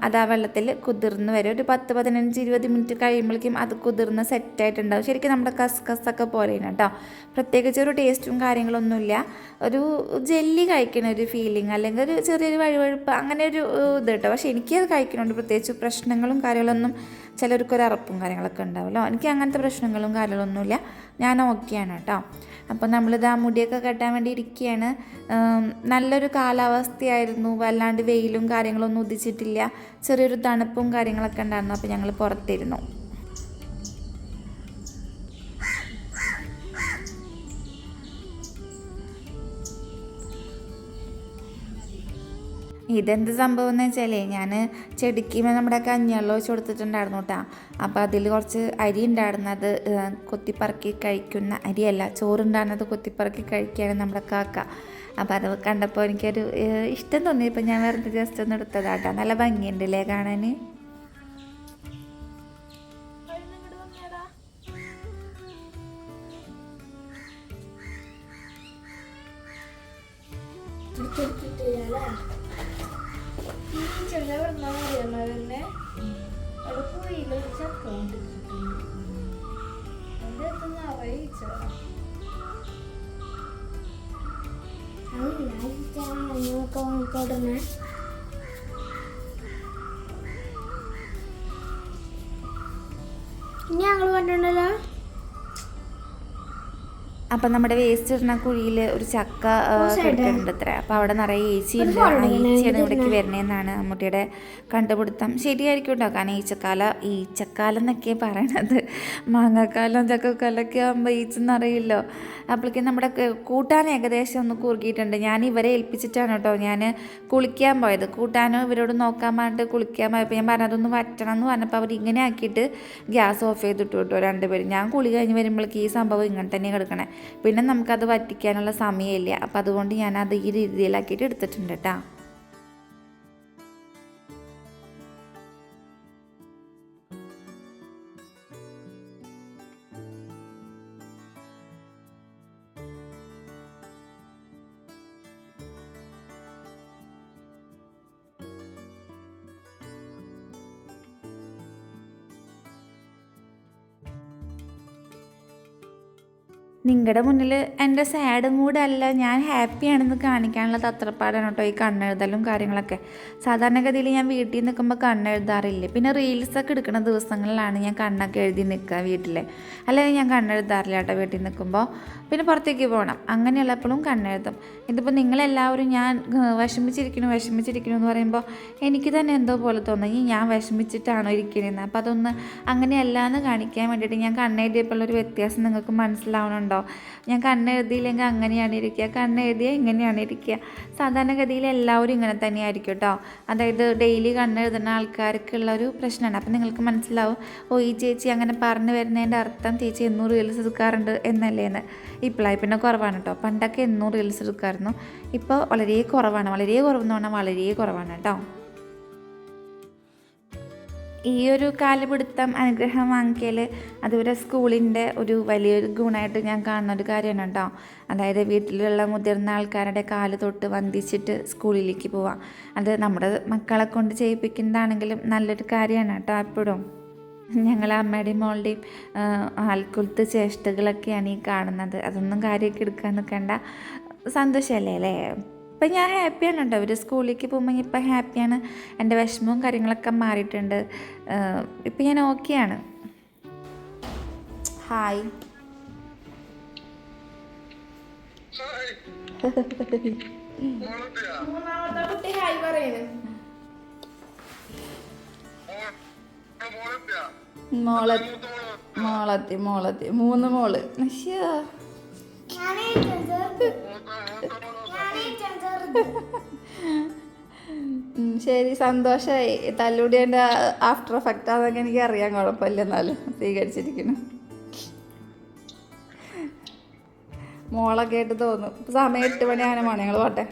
[SPEAKER 1] അത് ആ വെള്ളത്തിൽ കുതിർന്ന് വരും. ഒരു 10, 15, 20 മിനിറ്റ് കഴിയുമ്പോഴേക്കും അത് കുതിർന്ന് സെറ്റായിട്ടുണ്ടാവും. ശരിക്കും നമ്മുടെ കസ്കസൊക്കെ പോലെയാണ് കേട്ടോ. പ്രത്യേകിച്ച് ഒരു ടേസ്റ്റും കാര്യങ്ങളൊന്നുമില്ല. ഒരു ജെല്ലി കഴിക്കുന്ന ഒരു ഫീലിംഗ്, അല്ലെങ്കിൽ ഒരു ചെറിയൊരു വഴുവഴുപ്പ്, അങ്ങനെ ഒരു ഇത് കേട്ടോ. പക്ഷേ എനിക്കത് കഴിക്കുന്നുണ്ട്. പ്രത്യേകിച്ച് പ്രശ്നങ്ങളും കാര്യങ്ങളൊന്നും, ചിലർക്കൊരു അറപ്പും കാര്യങ്ങളൊക്കെ ഉണ്ടാവുമല്ലോ. എനിക്ക് അങ്ങനത്തെ പ്രശ്നങ്ങളും കാര്യങ്ങളൊന്നുമില്ല, ഞാൻ ഓക്കെയാണ് കേട്ടോ. അപ്പോൾ നമ്മളിത് ആ മുടിയൊക്കെ കെട്ടാൻ വേണ്ടി ഇരിക്കുകയാണ്. നല്ലൊരു കാലാവസ്ഥയായിരുന്നു, വല്ലാണ്ട് വെയിലും കാര്യങ്ങളൊന്നും ഉദിച്ചിട്ടില്ല, ചെറിയൊരു തണുപ്പും കാര്യങ്ങളൊക്കെ ഉണ്ടായിരുന്നു. അപ്പോൾ ഞങ്ങൾ പുറത്തിരുന്നു. ഇതെന്ത് സംഭവം എന്ന് വെച്ചാലേ, ഞാൻ ചെടിക്ക് നമ്മുടെ കഞ്ഞിവെള്ളം ഒഴിച്ച് കൊടുത്തിട്ടുണ്ടായിരുന്നു കേട്ടോ. അപ്പോൾ അതിൽ കുറച്ച് അരി ഉണ്ടായിരുന്നു. അത് കൊത്തിപ്പറക്കി കഴിക്കുന്ന അരിയല്ല, ചോറുണ്ടായിരുന്നത് കൊത്തിപ്പറക്കി കഴിക്കുകയാണ് നമ്മുടെ കാക്ക. അപ്പോൾ അത് കണ്ടപ്പോൾ എനിക്കൊരു ഇഷ്ടം തോന്നി. ഇപ്പം ഞാൻ വെറുതെ ജസ്റ്റ് ഒന്ന് എടുത്തതാട്ടോ. നല്ല ഭംഗിയുണ്ടല്ലേ കാണാൻ.
[SPEAKER 2] ഞങ്ങൾ കണ്ടിട്ടുണ്ടല്ലോ.
[SPEAKER 1] അപ്പം നമ്മുടെ വേസ്റ്റ് ഇടുന്ന കുഴിയിൽ ഒരു ചക്ക കിടക്കുന്നുണ്ട് അത്ര. അപ്പോൾ അവിടെ നിറയെ ഈച്ചയുണ്ട്. ആ ഈച്ചയാണ് ഇവിടേക്ക് വരണേന്നാണ് അമ്മൂട്ടിയുടെ കണ്ടുപിടുത്തം. ശരിയായിരിക്കും കേട്ടോ. കാരണം ഈച്ചക്കാലം എന്നൊക്കെ പറയണത്. മാങ്ങാക്കാലം ചക്കക്കാലമൊക്കെ ആകുമ്പോൾ ഈച്ച എന്നറിയില്ലോ. അപ്പോഴേക്കും നമ്മുടെ കൂട്ടാൻ ഏകദേശം ഒന്ന് കുറുകിയിട്ടുണ്ട്. ഞാൻ ഇവരെ ഏൽപ്പിച്ചിട്ടാണ് കേട്ടോ ഞാൻ കുളിക്കാൻ പോയത്. കൂട്ടാനോ ഇവരോട് നോക്കാൻ പറഞ്ഞിട്ട് കുളിക്കാൻ പോയപ്പോൾ ഞാൻ പറഞ്ഞതൊന്ന് വറ്റണം എന്ന് പറഞ്ഞപ്പോൾ അവർ ഇങ്ങനെ ആക്കിയിട്ട് ഗ്യാസ് ഓഫ് ചെയ്തിട്ടു കേട്ടോ 2 പേരും. ഞാൻ കുളി കഴിഞ്ഞ് വരുമ്പോഴേക്ക് ഈ സംഭവം ഇങ്ങനെ തന്നെ കിടക്കണേ. പിന്നെ നമുക്കത് വറ്റിക്കാനുള്ള സമയമില്ല. അപ്പം അതുകൊണ്ട് ഞാനത് ഈ രീതിയിലാക്കിയിട്ട് എടുത്തിട്ടുണ്ട് കേട്ടോ. നിങ്ങളുടെ മുന്നിൽ എൻ്റെ സാഡ് മൂഡല്ല, ഞാൻ ഹാപ്പിയാണെന്ന് കാണിക്കാനുള്ള തത്രപ്പാടാണ് കേട്ടോ ഈ കണ്ണെഴുതലും കാര്യങ്ങളൊക്കെ. സാധാരണഗതിയിൽ ഞാൻ വീട്ടിൽ നിൽക്കുമ്പോൾ കണ്ണെഴുതാറില്ല. പിന്നെ റീൽസൊക്കെ എടുക്കുന്ന ദിവസങ്ങളിലാണ് ഞാൻ കണ്ണൊക്കെ എഴുതി നിൽക്കുക വീട്ടിൽ. അല്ലെങ്കിൽ ഞാൻ കണ്ണെഴുതാറില്ല കേട്ടോ വീട്ടിൽ നിൽക്കുമ്പോൾ. പിന്നെ പുറത്തേക്ക് പോകണം, അങ്ങനെയുള്ളപ്പോഴും കണ്ണെഴുതും. ഇതിപ്പോൾ നിങ്ങളെല്ലാവരും ഞാൻ വിഷമിച്ചിരിക്കുന്നു എന്ന് പറയുമ്പോൾ എനിക്ക് തന്നെ എന്തോ പോലെ തോന്നി, ഞാൻ വിഷമിച്ചിട്ടാണോ ഇരിക്കുന്നതെന്ന്. അപ്പോൾ അതൊന്ന് അങ്ങനെയല്ല എന്ന് കാണിക്കാൻ വേണ്ടിയിട്ട് ഞാൻ കണ്ണെഴുതിയപ്പോഴുള്ളൊരു വ്യത്യാസം നിങ്ങൾക്ക് മനസ്സിലാവണുണ്ടോ? ഞാൻ കണ്ണെഴുതിയില്ലെങ്കിൽ അങ്ങനെയാണ് ഇരിക്കുക, കണ്ണെഴുതിയാൽ ഇങ്ങനെയാണ് ഇരിക്കുക. സാധാരണഗതിയിൽ എല്ലാവരും ഇങ്ങനെ തന്നെയായിരിക്കും കേട്ടോ. അതായത് ഡെയിലി കണ്ണെഴുതുന്ന ആൾക്കാർക്കുള്ളൊരു പ്രശ്നമാണ്. അപ്പം നിങ്ങൾക്ക് മനസ്സിലാവും, ഓ ഈ ചേച്ചി അങ്ങനെ പറഞ്ഞു വരുന്നതിൻ്റെ അർത്ഥം ചേച്ചി 800 റീൽസ് എടുക്കാറുണ്ട് എന്നല്ലേന്ന്. ഇപ്പോഴായി പിന്നെ കുറവാണ് കേട്ടോ. പണ്ടൊക്കെ 800 റീൽസ് എടുക്കാമായിരുന്നു. ഇപ്പോൾ വളരെ കുറവാണ്. വളരെ കുറവെന്ന് പറഞ്ഞാൽ വളരെ കുറവാണ് കേട്ടോ. ഈ ഒരു കാലുപിടുത്തം അനുഗ്രഹം വാങ്ങിക്കൽ അതുവരെ സ്കൂളിൻ്റെ ഒരു വലിയൊരു ഗുണമായിട്ട് ഞാൻ കാണുന്ന ഒരു കാര്യമാണ് കേട്ടോ. അതായത് വീട്ടിലുള്ള മുതിർന്ന ആൾക്കാരുടെ കാല് തൊട്ട് വന്ദിച്ചിട്ട് സ്കൂളിലേക്ക് പോവാം. അത് നമ്മുടെ മക്കളെ കൊണ്ട് ചെയ്യിപ്പിക്കുന്നതാണെങ്കിലും നല്ലൊരു കാര്യമാണ് കേട്ടോ. എപ്പോഴും ഞങ്ങൾ അമ്മയുടെയും മോളുടെയും ആൽക്കുലത്ത് ചേഷ്ടകളൊക്കെയാണ് ഈ കാണുന്നത്. അതൊന്നും കാര്യമൊക്കെ എടുക്കാൻ നിൽക്കേണ്ട, സന്തോഷമല്ലേ അല്ലേ? ഇപ്പം ഞാൻ ഹാപ്പിയാണ് കേട്ടോ. അവർ സ്കൂളിലേക്ക് പോകുമ്പോൾ ഇപ്പം ഹാപ്പിയാണ്. എൻ്റെ വിഷമവും കാര്യങ്ങളൊക്കെ മാറിയിട്ടുണ്ട്. ഇപ്പം ഞാൻ ഓക്കെയാണ്. ഹായ്
[SPEAKER 2] ഹായ് പറയുന്നു.
[SPEAKER 1] മോളത്തി 3 മോള്. ശരി, സന്തോഷമായി. തല്ലുടിയുടെ ആഫ്റ്റർ എഫക്റ്റ് അതൊക്കെ എനിക്ക് അറിയാൻ, കുഴപ്പമില്ല. എന്നാലും സ്വീകരിച്ചിരിക്കുന്നു. മോളൊക്കെ ആയിട്ട് തോന്നും. സമയം 8 മണിയാണ്. ഞങ്ങൾ പോട്ടെ.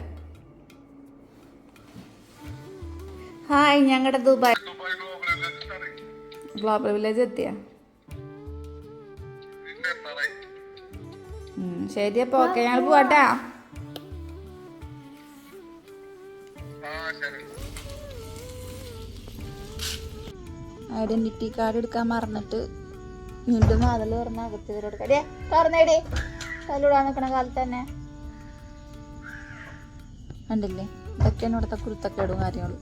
[SPEAKER 1] ഹായ്, ഞങ്ങളുടെ ദുബായ് ഗ്ലോബൽ വില്ലേജ് എത്തിയ. ശരി, അപ്പോൾ ഓക്കെ, ഞങ്ങൾ പോവാട്ടാ. ഐഡന്റിറ്റി കാർഡ് എടുക്കാൻ മറന്നിട്ട് വീണ്ടും വാതിൽ തുറന്ന അകത്ത് കയറി കൊടുക്കടേ. തുറന്നേടേ, കല്ലൂടാൻ നിൽക്കണ കാലത്ത് തന്നെ കണ്ടില്ലേ, ഇതൊക്കെയാണ് ഇവിടുത്തെ കുരുത്തക്കേടും കാര്യങ്ങളും.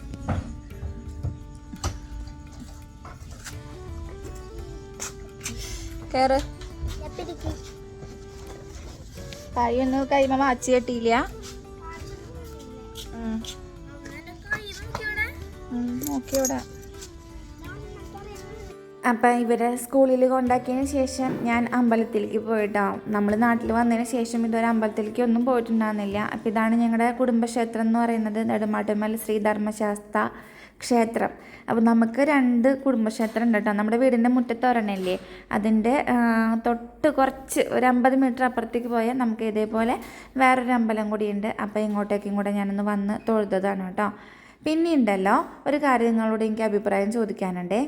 [SPEAKER 1] കയറ്. കൈയൊന്നും കൈമ മാച്ച് കെട്ടിയില്ല. നോക്കി ഇവിടെ. അപ്പം ഇവരെ സ്കൂളിൽ കൊണ്ടാക്കിയതിന് ശേഷം ഞാൻ അമ്പലത്തിലേക്ക് പോയിട്ടാവും. നമ്മൾ നാട്ടിൽ വന്നതിന് ശേഷം ഇതുവരെ അമ്പലത്തിലേക്ക് ഒന്നും പോയിട്ടുണ്ടാകുന്നില്ല. അപ്പം ഇതാണ് ഞങ്ങളുടെ കുടുംബക്ഷേത്രം എന്ന് പറയുന്നത്, നെടുമാട്ടുമ്മൽ ശ്രീ ധർമ്മശാസ്ത്ര ക്ഷേത്രം. അപ്പോൾ നമുക്ക് 2 കുടുംബക്ഷേത്രം ഉണ്ട് കേട്ടോ. നമ്മുടെ വീടിൻ്റെ മുറ്റത്ത് ഒരെണ്ണമില്ലേ, അതിൻ്റെ തൊട്ട് കുറച്ച് ഒരു 50 മീറ്റർ അപ്പുറത്തേക്ക് പോയാൽ നമുക്ക് ഇതേപോലെ വേറൊരു അമ്പലം കൂടിയുണ്ട്. അപ്പോൾ ഇങ്ങോട്ടേക്കും കൂടെ ഞാനൊന്ന് വന്ന് തൊഴുതതാണ് കേട്ടോ. പിന്നെ ഉണ്ടല്ലോ, ഒരു കാര്യം നിങ്ങളോട് എനിക്ക് അഭിപ്രായം ചോദിക്കാനുണ്ടേ.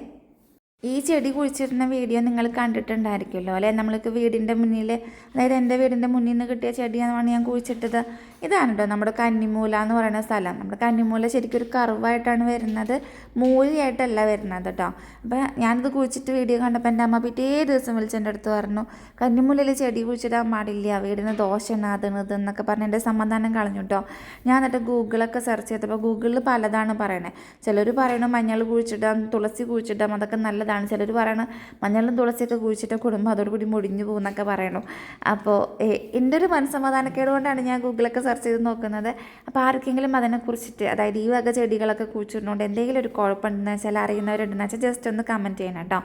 [SPEAKER 1] ഈ ചെടി കുഴിച്ചിടുന്ന വീഡിയോ നിങ്ങൾ കണ്ടിട്ടുണ്ടായിരിക്കുമല്ലോ അല്ലേ? നമ്മൾക്ക് വീടിൻ്റെ മുന്നിൽ, അതായത് എൻ്റെ വീടിൻ്റെ മുന്നിൽ നിന്ന് കിട്ടിയ ചെടിയാണ് ഞാൻ കുഴിച്ചിട്ടത്. ഇതാണ് കേട്ടോ നമ്മുടെ കന്നിമൂല എന്ന് പറയുന്ന സ്ഥലം. നമ്മുടെ കന്നിമൂല ശരിക്കും ഒരു കർവായിട്ടാണ് വരുന്നത്, മൂലയായിട്ടല്ല വരുന്നത് കേട്ടോ. അപ്പോൾ ഞാനിത് കുഴിച്ചിട്ട് വീഡിയോ കണ്ടപ്പോൾ എൻ്റെ അമ്മ പിറ്റേ ദിവസം വിളിച്ചെൻ്റെ അടുത്ത് പറഞ്ഞു, കന്നിമൂലയിൽ ചെടി കുഴിച്ചിടാൻ പാടില്ല, വീടിന് ദോഷമാണ് അത് എന്നൊക്കെ പറഞ്ഞ് എൻ്റെ സമാധാനം കളഞ്ഞു കേട്ടോ. ഞാൻ എന്നിട്ട് ഗൂഗിളൊക്കെ സെർച്ച് ചെയ്തപ്പോൾ ഗൂഗിളിൽ പലതാണ് പറയണേ. ചിലർ പറയണു മഞ്ഞൾ കുഴിച്ചിടാം, തുളസി കുഴിച്ചിടാം, അതൊക്കെ നല്ലതാണ്. ചിലർ പറയണം മഞ്ഞളും തുളസിയൊക്കെ കുഴിച്ചിട്ട് കുടുംബം അതോടുകൂടി മുടിഞ്ഞു പോകുന്നൊക്കെ പറയണു. അപ്പോൾ എൻ്റെ ഒരു മനസ്സമാധാനക്കേട് കൊണ്ടാണ് ഞാൻ ഗൂഗിളൊക്കെ സെർച്ച് ചെയ്ത് നോക്കുന്നത്. അപ്പോൾ ആർക്കെങ്കിലും അതിനെക്കുറിച്ചിട്ട്, അതായത് ഈ വക ചെടികളൊക്കെ കുഴിച്ചിടുന്നതുകൊണ്ട് എന്തെങ്കിലും ഒരു കുഴപ്പമുണ്ടെന്ന് വെച്ചാൽ അറിയുന്നവരുണ്ടെന്ന് വെച്ചാൽ ജസ്റ്റ് ഒന്ന് കമൻറ്റ് ചെയ്യണം കേട്ടോ.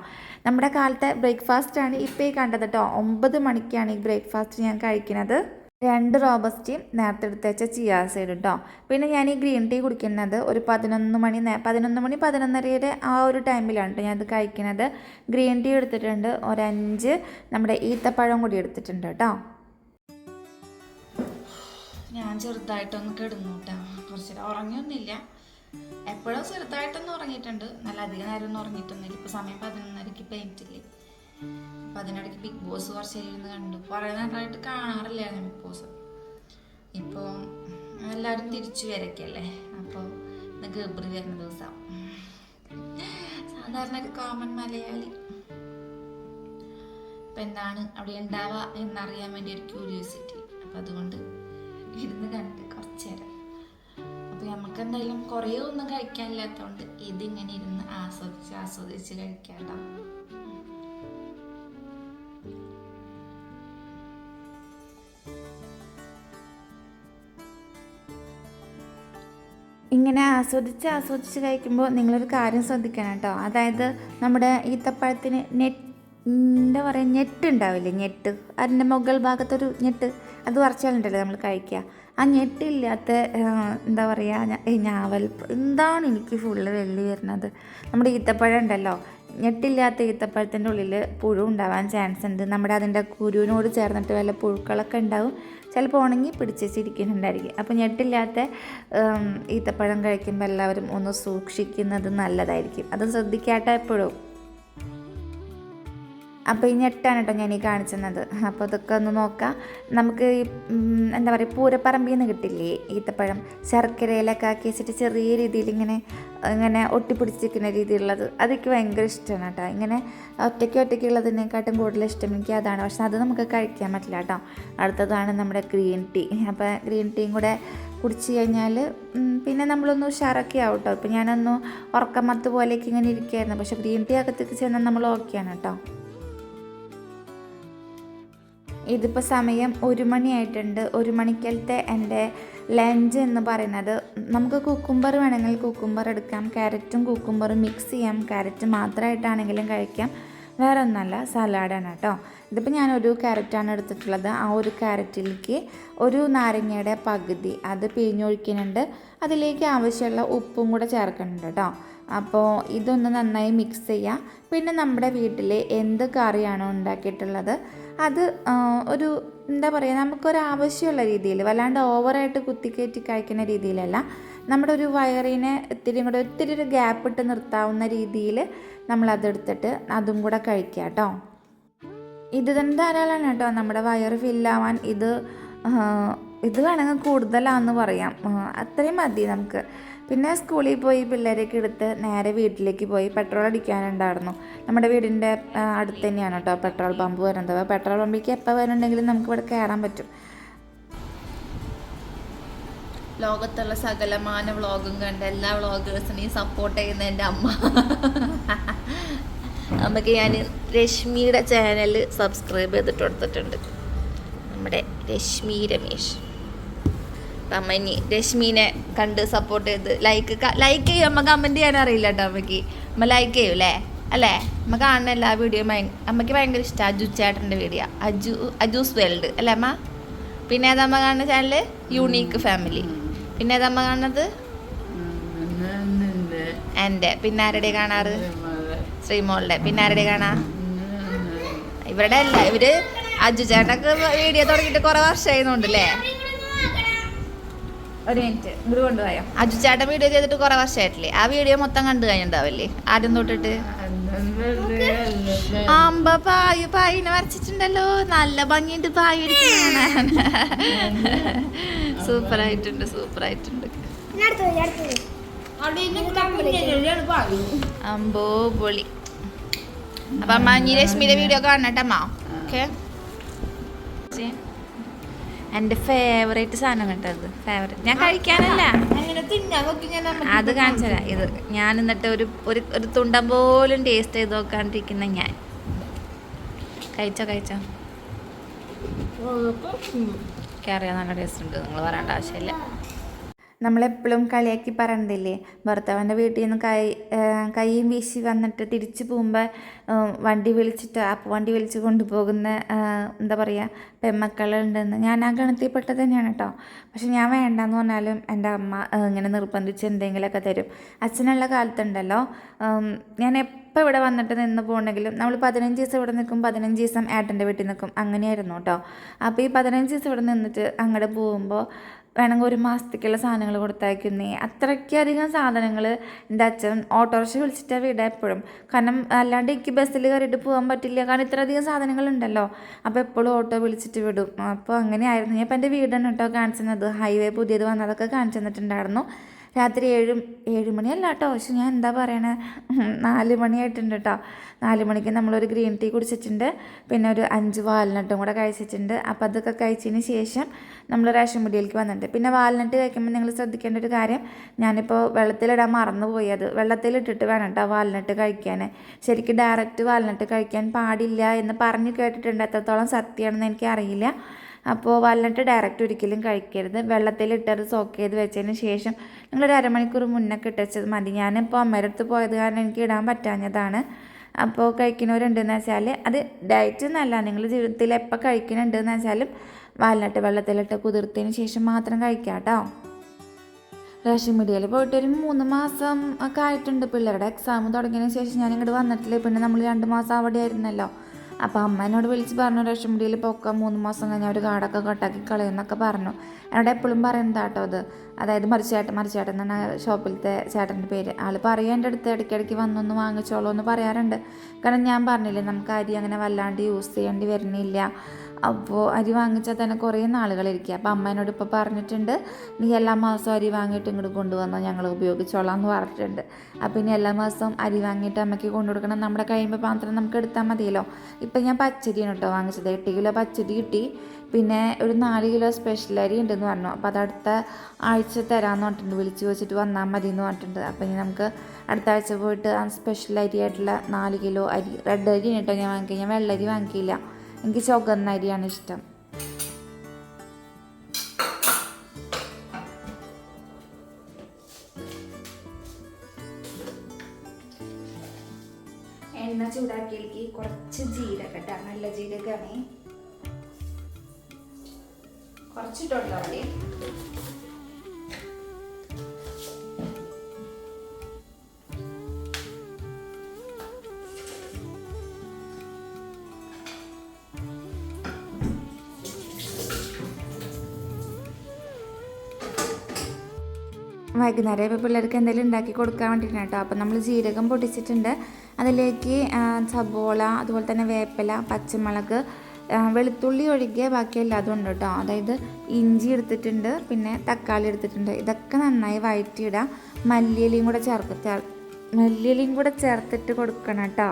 [SPEAKER 1] നമ്മുടെ കാലത്തെ ബ്രേക്ക്ഫാസ്റ്റാണ് ഇപ്പോൾ ഈ കണ്ടത് കേട്ടോ. 9 മണിക്കാണ് ഈ ബ്രേക്ക്ഫാസ്റ്റ് ഞാൻ കഴിക്കുന്നത്. 2 റോബസ്റ്റയും നേരത്തെ എടുത്ത് വെച്ച ചിയാ സീഡ് കേട്ടോ. പിന്നെ ഞാൻ ഈ ഗ്രീൻ ടീ കുടിക്കുന്നത് ഒരു 11 മണി 11:30 ആ ഒരു ടൈമിലാണ് കേട്ടോ ഞാനത് കഴിക്കുന്നത്. ഗ്രീൻ ടീ എടുത്തിട്ടുണ്ട്, ഒരു 5 നമ്മുടെ ഈത്തപ്പഴം കൂടി എടുത്തിട്ടുണ്ട് കേട്ടോ. ഞാൻ ചെറുതായിട്ടൊന്ന് കിടന്നു കേട്ടോ. കുറച്ച് ഉറങ്ങിയൊന്നുമില്ല, എപ്പോഴും ചെറുതായിട്ടൊന്ന് ഉറങ്ങിയിട്ടുണ്ട്, നല്ല അധികം നേരം ഒന്നും ഉറങ്ങിയിട്ടൊന്നുമില്ല. ഇപ്പോൾ സമയം 11:30 പെയിൻറ്റില്ലേ. അപ്പോൾ അതിനിടയ്ക്ക് ബിഗ് ബോസ് കുറച്ച് ഇരുന്ന് കണ്ടു. കുറേ നേരമായിട്ട് കാണാറില്ലായിരുന്നു ബിഗ് ബോസ്. ഇപ്പോൾ എല്ലാവരും തിരിച്ചു വരയ്ക്കല്ലേ, അപ്പോൾ ഇന്ന് ഗബ്രി വരുന്ന ദിവസം. സാധാരണ ഒരു കോമൺ മലയാളി. അപ്പം എന്താണ് അവിടെ ഉണ്ടാവുക എന്നറിയാൻ വേണ്ടി ഒരു ക്യൂരിയോസിറ്റി. അപ്പം അതുകൊണ്ട് ഇരുന്ന് കണ്ട് കുറച്ച് നേരം. അപ്പോൾ നമുക്ക് എന്തായാലും കുറേ ഒന്നും കഴിക്കാനില്ലാത്തതുകൊണ്ട് ഇതിങ്ങനെ ഇരുന്ന് ആസ്വദിച്ച് കഴിക്കാണ്ടാവും. ഇങ്ങനെ ആസ്വദിച്ച് കഴിക്കുമ്പോൾ നിങ്ങളൊരു കാര്യം ശ്രദ്ധിക്കണം കേട്ടോ. അതായത് നമ്മുടെ ഈത്തപ്പഴത്തിന് എന്താ പറയുക, ഞെട്ട് ഉണ്ടാവില്ലേ, ഞെട്ട്, അതിൻ്റെ മുകൾ ഭാഗത്തൊരു ഞെട്ട്, അത് കുറച്ചാലുണ്ടല്ലോ നമ്മൾ കഴിക്കുക. ആ ഞെട്ടില്ലാത്ത എന്താ പറയുക, ഞാവൽ എന്താണ് എനിക്ക് ഫുള്ള് വെള്ളി വരുന്നത്. നമ്മുടെ ഈത്തപ്പഴം ഉണ്ടല്ലോ, ഞെട്ടില്ലാത്ത ഈത്തപ്പഴത്തിൻ്റെ ഉള്ളിൽ പുഴു ഉണ്ടാവാൻ ചാൻസ് ഉണ്ട്. നമ്മുടെ അതിൻ്റെ കുരുവിനോട് ചേർന്നിട്ട് വല്ല പുഴുക്കളൊക്കെ ഉണ്ടാവും, ചിലപ്പോൾ ഉണങ്ങി പിടിച്ചിരിക്കുന്നുണ്ടായിരിക്കും. അപ്പോൾ ഞെട്ടില്ലാത്ത ഈത്തപ്പഴം കഴിക്കുമ്പോൾ എല്ലാവരും ഒന്ന് സൂക്ഷിക്കുന്നത് നല്ലതായിരിക്കും. അത് ശ്രദ്ധിക്കാട്ടോ എപ്പോഴും. അപ്പോൾ ഈ ഞെട്ടാണ് കേട്ടോ ഞാൻ ഈ കാണിച്ചത്. അപ്പോൾ അതൊക്കെ ഒന്ന് നോക്കാം. നമുക്ക് എന്താ പറയുക, പൂരപ്പറമ്പിൽ നിന്ന് കിട്ടില്ലേ ഈത്തപ്പഴം, ശർക്കരയിലൊക്കെ ആക്കി വെച്ചിട്ട് ചെറിയ രീതിയിൽ ഇങ്ങനെ ഒട്ടിപ്പിടിച്ചിരിക്കുന്ന രീതിയിലുള്ളത്, അതൊക്കെ ഭയങ്കര ഇഷ്ടമാണ് കേട്ടോ. ഇങ്ങനെ ഒറ്റയ്ക്കുള്ളതിനെക്കാട്ടും കൂടുതൽ ഇഷ്ടം എനിക്ക് അതാണ്. പക്ഷെ അത് നമുക്ക് കഴിക്കാൻ പറ്റില്ല കേട്ടോ. അടുത്തതാണ് നമ്മുടെ ഗ്രീൻ ടീ. അപ്പോൾ ഗ്രീൻ ടീയും കൂടെ കുടിച്ച് കഴിഞ്ഞാൽ പിന്നെ നമ്മളൊന്ന് ഉഷാറൊക്കെ ആവും കേട്ടോ. ഇപ്പോൾ ഞാനൊന്ന് ഉറക്കമത്ത് പോലെയൊക്കെ ഇങ്ങനെ ഇരിക്കുകയായിരുന്നു. പക്ഷേ ഗ്രീൻ ടീ അകത്തേക്ക് ചെന്നാൽ നമ്മൾ ഓക്കെയാണ് കേട്ടോ. ഇതിപ്പോൾ സമയം 1 മണിയായിട്ടുണ്ട്. 1 മണിക്കലത്തെ എൻ്റെ ലഞ്ച് എന്ന് പറയുന്നത്, നമുക്ക് കുക്കുംബർ വേണമെങ്കിൽ കുക്കുംബർ എടുക്കാം, ക്യാരറ്റും കുക്കുംബറും മിക്സ് ചെയ്യാം, ക്യാരറ്റ് മാത്രമായിട്ടാണെങ്കിലും കഴിക്കാം, വേറെ ഒന്നല്ല, സലാഡാണ് കേട്ടോ. ഇതിപ്പോൾ ഞാനൊരു ക്യാരറ്റാണ് എടുത്തിട്ടുള്ളത്. ആ ഒരു ക്യാരറ്റിലേക്ക് ഒരു നാരങ്ങയുടെ പകുതി അത് പിഴിഞ്ഞൊഴിക്കുന്നുണ്ട്. അതിലേക്ക് ആവശ്യമുള്ള ഉപ്പും കൂടെ ചേർക്കുന്നുണ്ട് കേട്ടോ. അപ്പോൾ ഇതൊന്ന് നന്നായി മിക്സ് ചെയ്യാം. പിന്നെ നമ്മുടെ വീട്ടിൽ എന്ത് കറിയാണോ ഉണ്ടാക്കിയിട്ടുള്ളത് അത് ഒരു എന്താ പറയുക, നമുക്കൊരാവശ്യമുള്ള രീതിയിൽ, വല്ലാണ്ട് ഓവറായിട്ട് കുത്തിക്കയറ്റി കഴിക്കുന്ന രീതിയിലല്ല, നമ്മുടെ ഒരു വയറിനെ ഒത്തിരി ഒരു ഗ്യാപ്പ് ഇട്ട് നിർത്താവുന്ന രീതിയിൽ നമ്മളതെടുത്തിട്ട് അതും കൂടെ കഴിക്കുക കേട്ടോ. ഇത് തന്നെ ധാരാളമാണ് കേട്ടോ നമ്മുടെ വയറ് ഫില്ലാവാൻ. ഇത് വേണമെങ്കിൽ കൂടുതലാണെന്ന് പറയാം, അത്രയും മതി നമുക്ക്. പിന്നെ സ്കൂളിൽ പോയി പിള്ളേരൊക്കെ എടുത്ത് നേരെ വീട്ടിലേക്ക് പോയി. പെട്രോൾ അടിക്കാനുണ്ടായിരുന്നു. നമ്മുടെ വീടിൻ്റെ അടുത്ത് തന്നെയാണ് കേട്ടോ പെട്രോൾ പമ്പ് വരുന്നത്. പെട്രോൾ പമ്പിലേക്ക് എപ്പോൾ വരുന്നുണ്ടെങ്കിലും നമുക്ക് ഇവിടെ കയറാൻ പറ്റും.
[SPEAKER 3] ലോകത്തുള്ള സകലമാന വ്ളോഗും കണ്ട് എല്ലാ വ്ളോഗേഴ്സിനെയും സപ്പോർട്ട് ചെയ്യുന്ന എൻ്റെ അമ്മ. അമ്മയ്ക്ക് ഞാൻ രശ്മിയുടെ ചാനൽ സബ്സ്ക്രൈബ് ചെയ്തിട്ട് കൊടുത്തിട്ടുണ്ട്, നമ്മുടെ രശ്മി രമേശ്. അപ്പം അമ്മ ഇനി രശ്മീനെ കണ്ട് സപ്പോർട്ട് ചെയ്ത് ലൈക്ക് ചെയ്യും. അമ്മ കമൻറ്റ് ചെയ്യാൻ അറിയില്ല കേട്ടോ അമ്മയ്ക്ക്. അമ്മ ലൈക്ക് ചെയ്യും അല്ലേ? അമ്മ കാണുന്ന എല്ലാ വീഡിയോയും അമ്മയ്ക്ക് ഭയങ്കര ഇഷ്ടമാണ്. അജു ചേട്ടൻ്റെ വീഡിയോ, അജൂസ് വേൾഡ് അല്ലേ അമ്മ? പിന്നെ അതമ്മ കാണുന്ന ചാനൽ യൂണീക്ക് ഫാമിലി. പിന്നെ അതമ്മ കാണുന്നത് എൻ്റെ. പിന്നെ ആരുടെ കാണാറ്? ശ്രീമോളുടെ. പിന്നെ ആരുടെ കാണാ? ഇവരുടെ അല്ല, ഇവര് അജു ചേട്ടനൊക്കെ വീഡിയോ തുടങ്ങിയിട്ട് കുറെ വർഷമായിരുന്നുണ്ടല്ലേ. ഒരു മിനിറ്റ് ഇങ്ങോട്ട് കൊണ്ടുപോയോ. അജു ചേട്ടൻ വീഡിയോ ചെയ്തിട്ട് കുറെ വർഷമായിട്ടില്ലേ? ആ വീഡിയോ മൊത്തം കണ്ടു കഴിഞ്ഞിട്ടുണ്ടാവില്ലേ ആദ്യം തൊട്ടിട്ട്? അമ്പ പായിനെ വരച്ചിട്ടുണ്ടല്ലോ, നല്ല ഭംഗിയുണ്ട് പായ. സൂപ്പറായിട്ടുണ്ട്. അമ്പോ പൊളി. അപ്പൊ അമ്മ ഇനി രശ്മിയുടെ വീഡിയോ കാണട്ടമ്മ. ഓക്കെ, എൻ്റെ ഫേവറേറ്റ് സാധനം കേട്ടത്. ഫേവറേറ്റ് ഞാൻ കഴിക്കാനല്ല, അത് കാണിച്ചതാ. ഇത് ഞാൻ എന്നിട്ട് ഒരു തുണ്ടം പോലും ടേസ്റ്റ് ചെയ്ത് നോക്കാണ്ടിരിക്കുന്ന ഞാൻ. കഴിച്ചോ അറിയാം, നല്ല ടേസ്റ്റ് ഉണ്ട്. നിങ്ങൾ പറയേണ്ട ആവശ്യമില്ല.
[SPEAKER 1] നമ്മളെപ്പോഴും കളിയാക്കി പറയണതില്ലേ, ഭർത്താവിൻ്റെ വീട്ടിൽ നിന്ന് കൈയും വീശി വന്നിട്ട് തിരിച്ചു പോകുമ്പോൾ വണ്ടി വിളിച്ച് കൊണ്ടുപോകുന്ന എന്താ പറയുക പെമ്മക്കളുണ്ടെന്ന്. ഞാൻ ആ ഗണത്തിൽപ്പെട്ടത് തന്നെയാണ് കേട്ടോ. പക്ഷെ ഞാൻ വേണ്ടാന്ന് പറഞ്ഞാലും എൻ്റെ അമ്മ ഇങ്ങനെ നിർബന്ധിച്ച് എന്തെങ്കിലുമൊക്കെ തരും. അച്ഛനുള്ള കാലത്തുണ്ടല്ലോ, ഞാൻ എപ്പോൾ ഇവിടെ വന്നിട്ട് നിന്ന് പോകണമെങ്കിലും നമ്മൾ 15 ദിവസം ഇവിടെ നിൽക്കും, 15 ദിവസം ഏട്ടൻ്റെ വീട്ടിൽ നിൽക്കും, അങ്ങനെയായിരുന്നു കേട്ടോ. അപ്പോൾ ഈ 15 ദിവസം ഇവിടെ നിന്നിട്ട് അങ്ങോട്ട് പോകുമ്പോൾ വേണമെങ്കിൽ 1 മാസത്തേക്കുള്ള സാധനങ്ങൾ കൊടുത്തയക്കുന്നേ. അത്രയ്ക്കധികം സാധനങ്ങൾ എൻ്റെ അച്ഛൻ ഓട്ടോറിക്ഷ വിളിച്ചിട്ടാണ് വീട് എപ്പോഴും. കാരണം അല്ലാണ്ട് എനിക്ക് ബസ്സിൽ കയറിയിട്ട് പോകാൻ പറ്റില്ല, കാരണം ഇത്രയധികം സാധനങ്ങളുണ്ടല്ലോ. അപ്പോൾ എപ്പോഴും ഓട്ടോ വിളിച്ചിട്ട് വിടും. അപ്പോൾ അങ്ങനെയായിരുന്നു. ഞാൻ ഇപ്പോൾ എൻ്റെ വീടാണ് കേട്ടോ കാണിച്ചിരുന്നത്. ഹൈവേ പുതിയത് വന്നതൊക്കെ കാണിച്ചു തന്നിട്ടുണ്ടായിരുന്നു. രാത്രി 7 മണിയല്ല കേട്ടോ, പക്ഷെ ഞാൻ എന്താ പറയണേ 4 മണിയായിട്ടുണ്ട് കേട്ടോ. 4 മണിക്ക് നമ്മളൊരു ഗ്രീൻ ടീ കുടിച്ചിട്ടുണ്ട്, പിന്നെ ഒരു 5 വാൽനട്ടും കൂടെ കഴിച്ചിട്ടുണ്ട്. അപ്പോൾ അതൊക്കെ കഴിച്ചതിന് ശേഷം നമ്മൾ റേഷൻ പീടികയിലേക്ക് വന്നിട്ടുണ്ട്. പിന്നെ വാൽനട്ട് കഴിക്കുമ്പോൾ നിങ്ങൾ ശ്രദ്ധിക്കേണ്ട ഒരു കാര്യം, ഞാനിപ്പോൾ വെള്ളത്തിലിടാൻ മറന്നുപോയി. അത് വെള്ളത്തിലിട്ടിട്ട് വേണം കേട്ടോ വാൽനട്ട് കഴിക്കാൻ. ശരിക്കും ഡയറക്റ്റ് വാൽനട്ട് കഴിക്കാൻ പാടില്ല എന്ന് പറഞ്ഞു കേട്ടിട്ടുണ്ട്. എത്രത്തോളം സത്യമാണെന്ന് എനിക്കറിയില്ല. അപ്പോൾ വാൽനട്ട് ഡയറക്റ്റ് ഒരിക്കലും കഴിക്കരുത്. വെള്ളത്തിലിട്ടത് സോക്ക് ചെയ്ത് വെച്ചതിന് ശേഷം നിങ്ങളൊരു അരമണിക്കൂർ മുന്നൊക്കെ ഇട്ടത് മതി. ഞാനിപ്പോൾ അമ്മയുടെ അടുത്ത് പോയത് കാരണം എനിക്ക് ഇടാൻ പറ്റാഞ്ഞതാണ്. അപ്പോൾ കഴിക്കുന്നവരുണ്ടെന്ന് വെച്ചാൽ അത് ഡയറ്റ് എന്നല്ല, നിങ്ങൾ ജീവിതത്തിൽ എപ്പോൾ കഴിക്കുന്നുണ്ടെന്ന് വെച്ചാലും വാൽനട്ട് വെള്ളത്തിലിട്ട് കുതിർത്തതിന് ശേഷം മാത്രം കഴിക്കാം കേട്ടോ. റേഷൻ പീടികയിൽ പോയിട്ട് ഒരു 3 മാസം ഒക്കെ ആയിട്ടുണ്ട്. പിള്ളേരുടെ എക്സാം തുടങ്ങിയതിന് ശേഷം ഞാൻ ഇങ്ങോട്ട് വന്നിട്ടില്ല. പിന്നെ നമ്മൾ 2 മാസം അവിടെ ആയിരുന്നല്ലോ. അപ്പോൾ അമ്മ എന്നോട് വിളിച്ച് പറഞ്ഞു റേഷൻ പീടികയിൽ പോക്കാം, 3 മാസം കഴിഞ്ഞാൽ ഒരു കാർഡൊക്കെ കട്ടാക്കി കളയുമെന്നൊക്കെ പറഞ്ഞു. എന്നോട് എപ്പോഴും പറയുന്നത് കേട്ടോ അത്. അതായത് മറിച്ചേട്ടൻ എന്നാണ് ഷോപ്പിലത്തെ ചേട്ടൻ്റെ പേര്. ആൾ പറയും എൻ്റെ അടുത്ത് ഇടയ്ക്കിടയ്ക്ക് വന്നൊന്ന് വാങ്ങിച്ചോളൂ എന്ന് പറയാറുണ്ട്. കാരണം ഞാൻ പറഞ്ഞില്ലേ നമുക്ക് അരി അങ്ങനെ വല്ലാണ്ട് യൂസ് ചെയ്യേണ്ടി വരുന്നില്ല. അപ്പോൾ അരി വാങ്ങിച്ചാൽ തന്നെ കുറേ നാളുകളിരിക്കുക. അപ്പോൾ അമ്മ എന്നോട് ഇപ്പോൾ പറഞ്ഞിട്ടുണ്ട്, നീ എല്ലാ മാസവും അരി വാങ്ങിയിട്ട് ഇങ്ങോട്ട് കൊണ്ടുവന്നോ, ഞങ്ങൾ ഉപയോഗിച്ചോളാം എന്ന് പറഞ്ഞിട്ടുണ്ട്. അപ്പോൾ ഇനി എല്ലാ മാസവും അരി വാങ്ങിയിട്ട് അമ്മയ്ക്ക് കൊണ്ടു കൊടുക്കണം. നമ്മുടെ കഴിയുമ്പോൾ പാത്രം നമുക്ക് എടുത്താൽ മതിയല്ലോ. ഇപ്പം ഞാൻ പച്ചരിയാണ് കേട്ടോ വാങ്ങിച്ചത്. 8 കിലോ പച്ചരി കിട്ടി. പിന്നെ ഒരു 4 കിലോ സ്പെഷ്യൽ അരി ഉണ്ടെന്ന് പറഞ്ഞു. അപ്പോൾ അത് അടുത്ത ആഴ്ച തരാമെന്ന് പറഞ്ഞിട്ടുണ്ട്. വിളിച്ച് വെച്ചിട്ട് വന്നാൽ മതി എന്ന് പറഞ്ഞിട്ടുണ്ട്. അപ്പോൾ ഇനി നമുക്ക് അടുത്ത ആഴ്ച പോയിട്ട് ആ സ്പെഷ്യൽ അരി ആയിട്ടുള്ള 4 കിലോ അരി, റെഡ് അരി കേട്ടോ ഞാൻ വാങ്ങിക്കുക. ഞാൻ വെള്ളരി വാങ്ങിക്കില്ല, എനിക്ക് ചുവന്ന അരിയാണ് ഇഷ്ടം. എണ്ണ ചൂടാക്കിയിലേക്ക് കുറച്ച് ജീരകം കേട്ടോ, നല്ല ജീരകമാണ്. കുറച്ചിട്ടുണ്ടോ മതി. വൈകുന്നേരം ഇപ്പോൾ പിള്ളേർക്ക് എന്തെങ്കിലും ഉണ്ടാക്കി കൊടുക്കാൻ വേണ്ടിയിട്ടാണ് കേട്ടോ. അപ്പോൾ നമ്മൾ ജീരകം പൊടിച്ചിട്ടുണ്ട്, അതിലേക്ക് സബോള, അതുപോലെ തന്നെ വേപ്പില, പച്ചമുളക്, വെളുത്തുള്ളി ഒഴികെ ബാക്കി എല്ലാതും ഉണ്ട് കേട്ടോ. അതായത് ഇഞ്ചി എടുത്തിട്ടുണ്ട്, പിന്നെ തക്കാളി എടുത്തിട്ടുണ്ട്. ഇതൊക്കെ നന്നായി വഴറ്റിയിടാം. മല്ലിയിലയും കൂടെ ചേർത്തിട്ട് കൊടുക്കണം കേട്ടോ.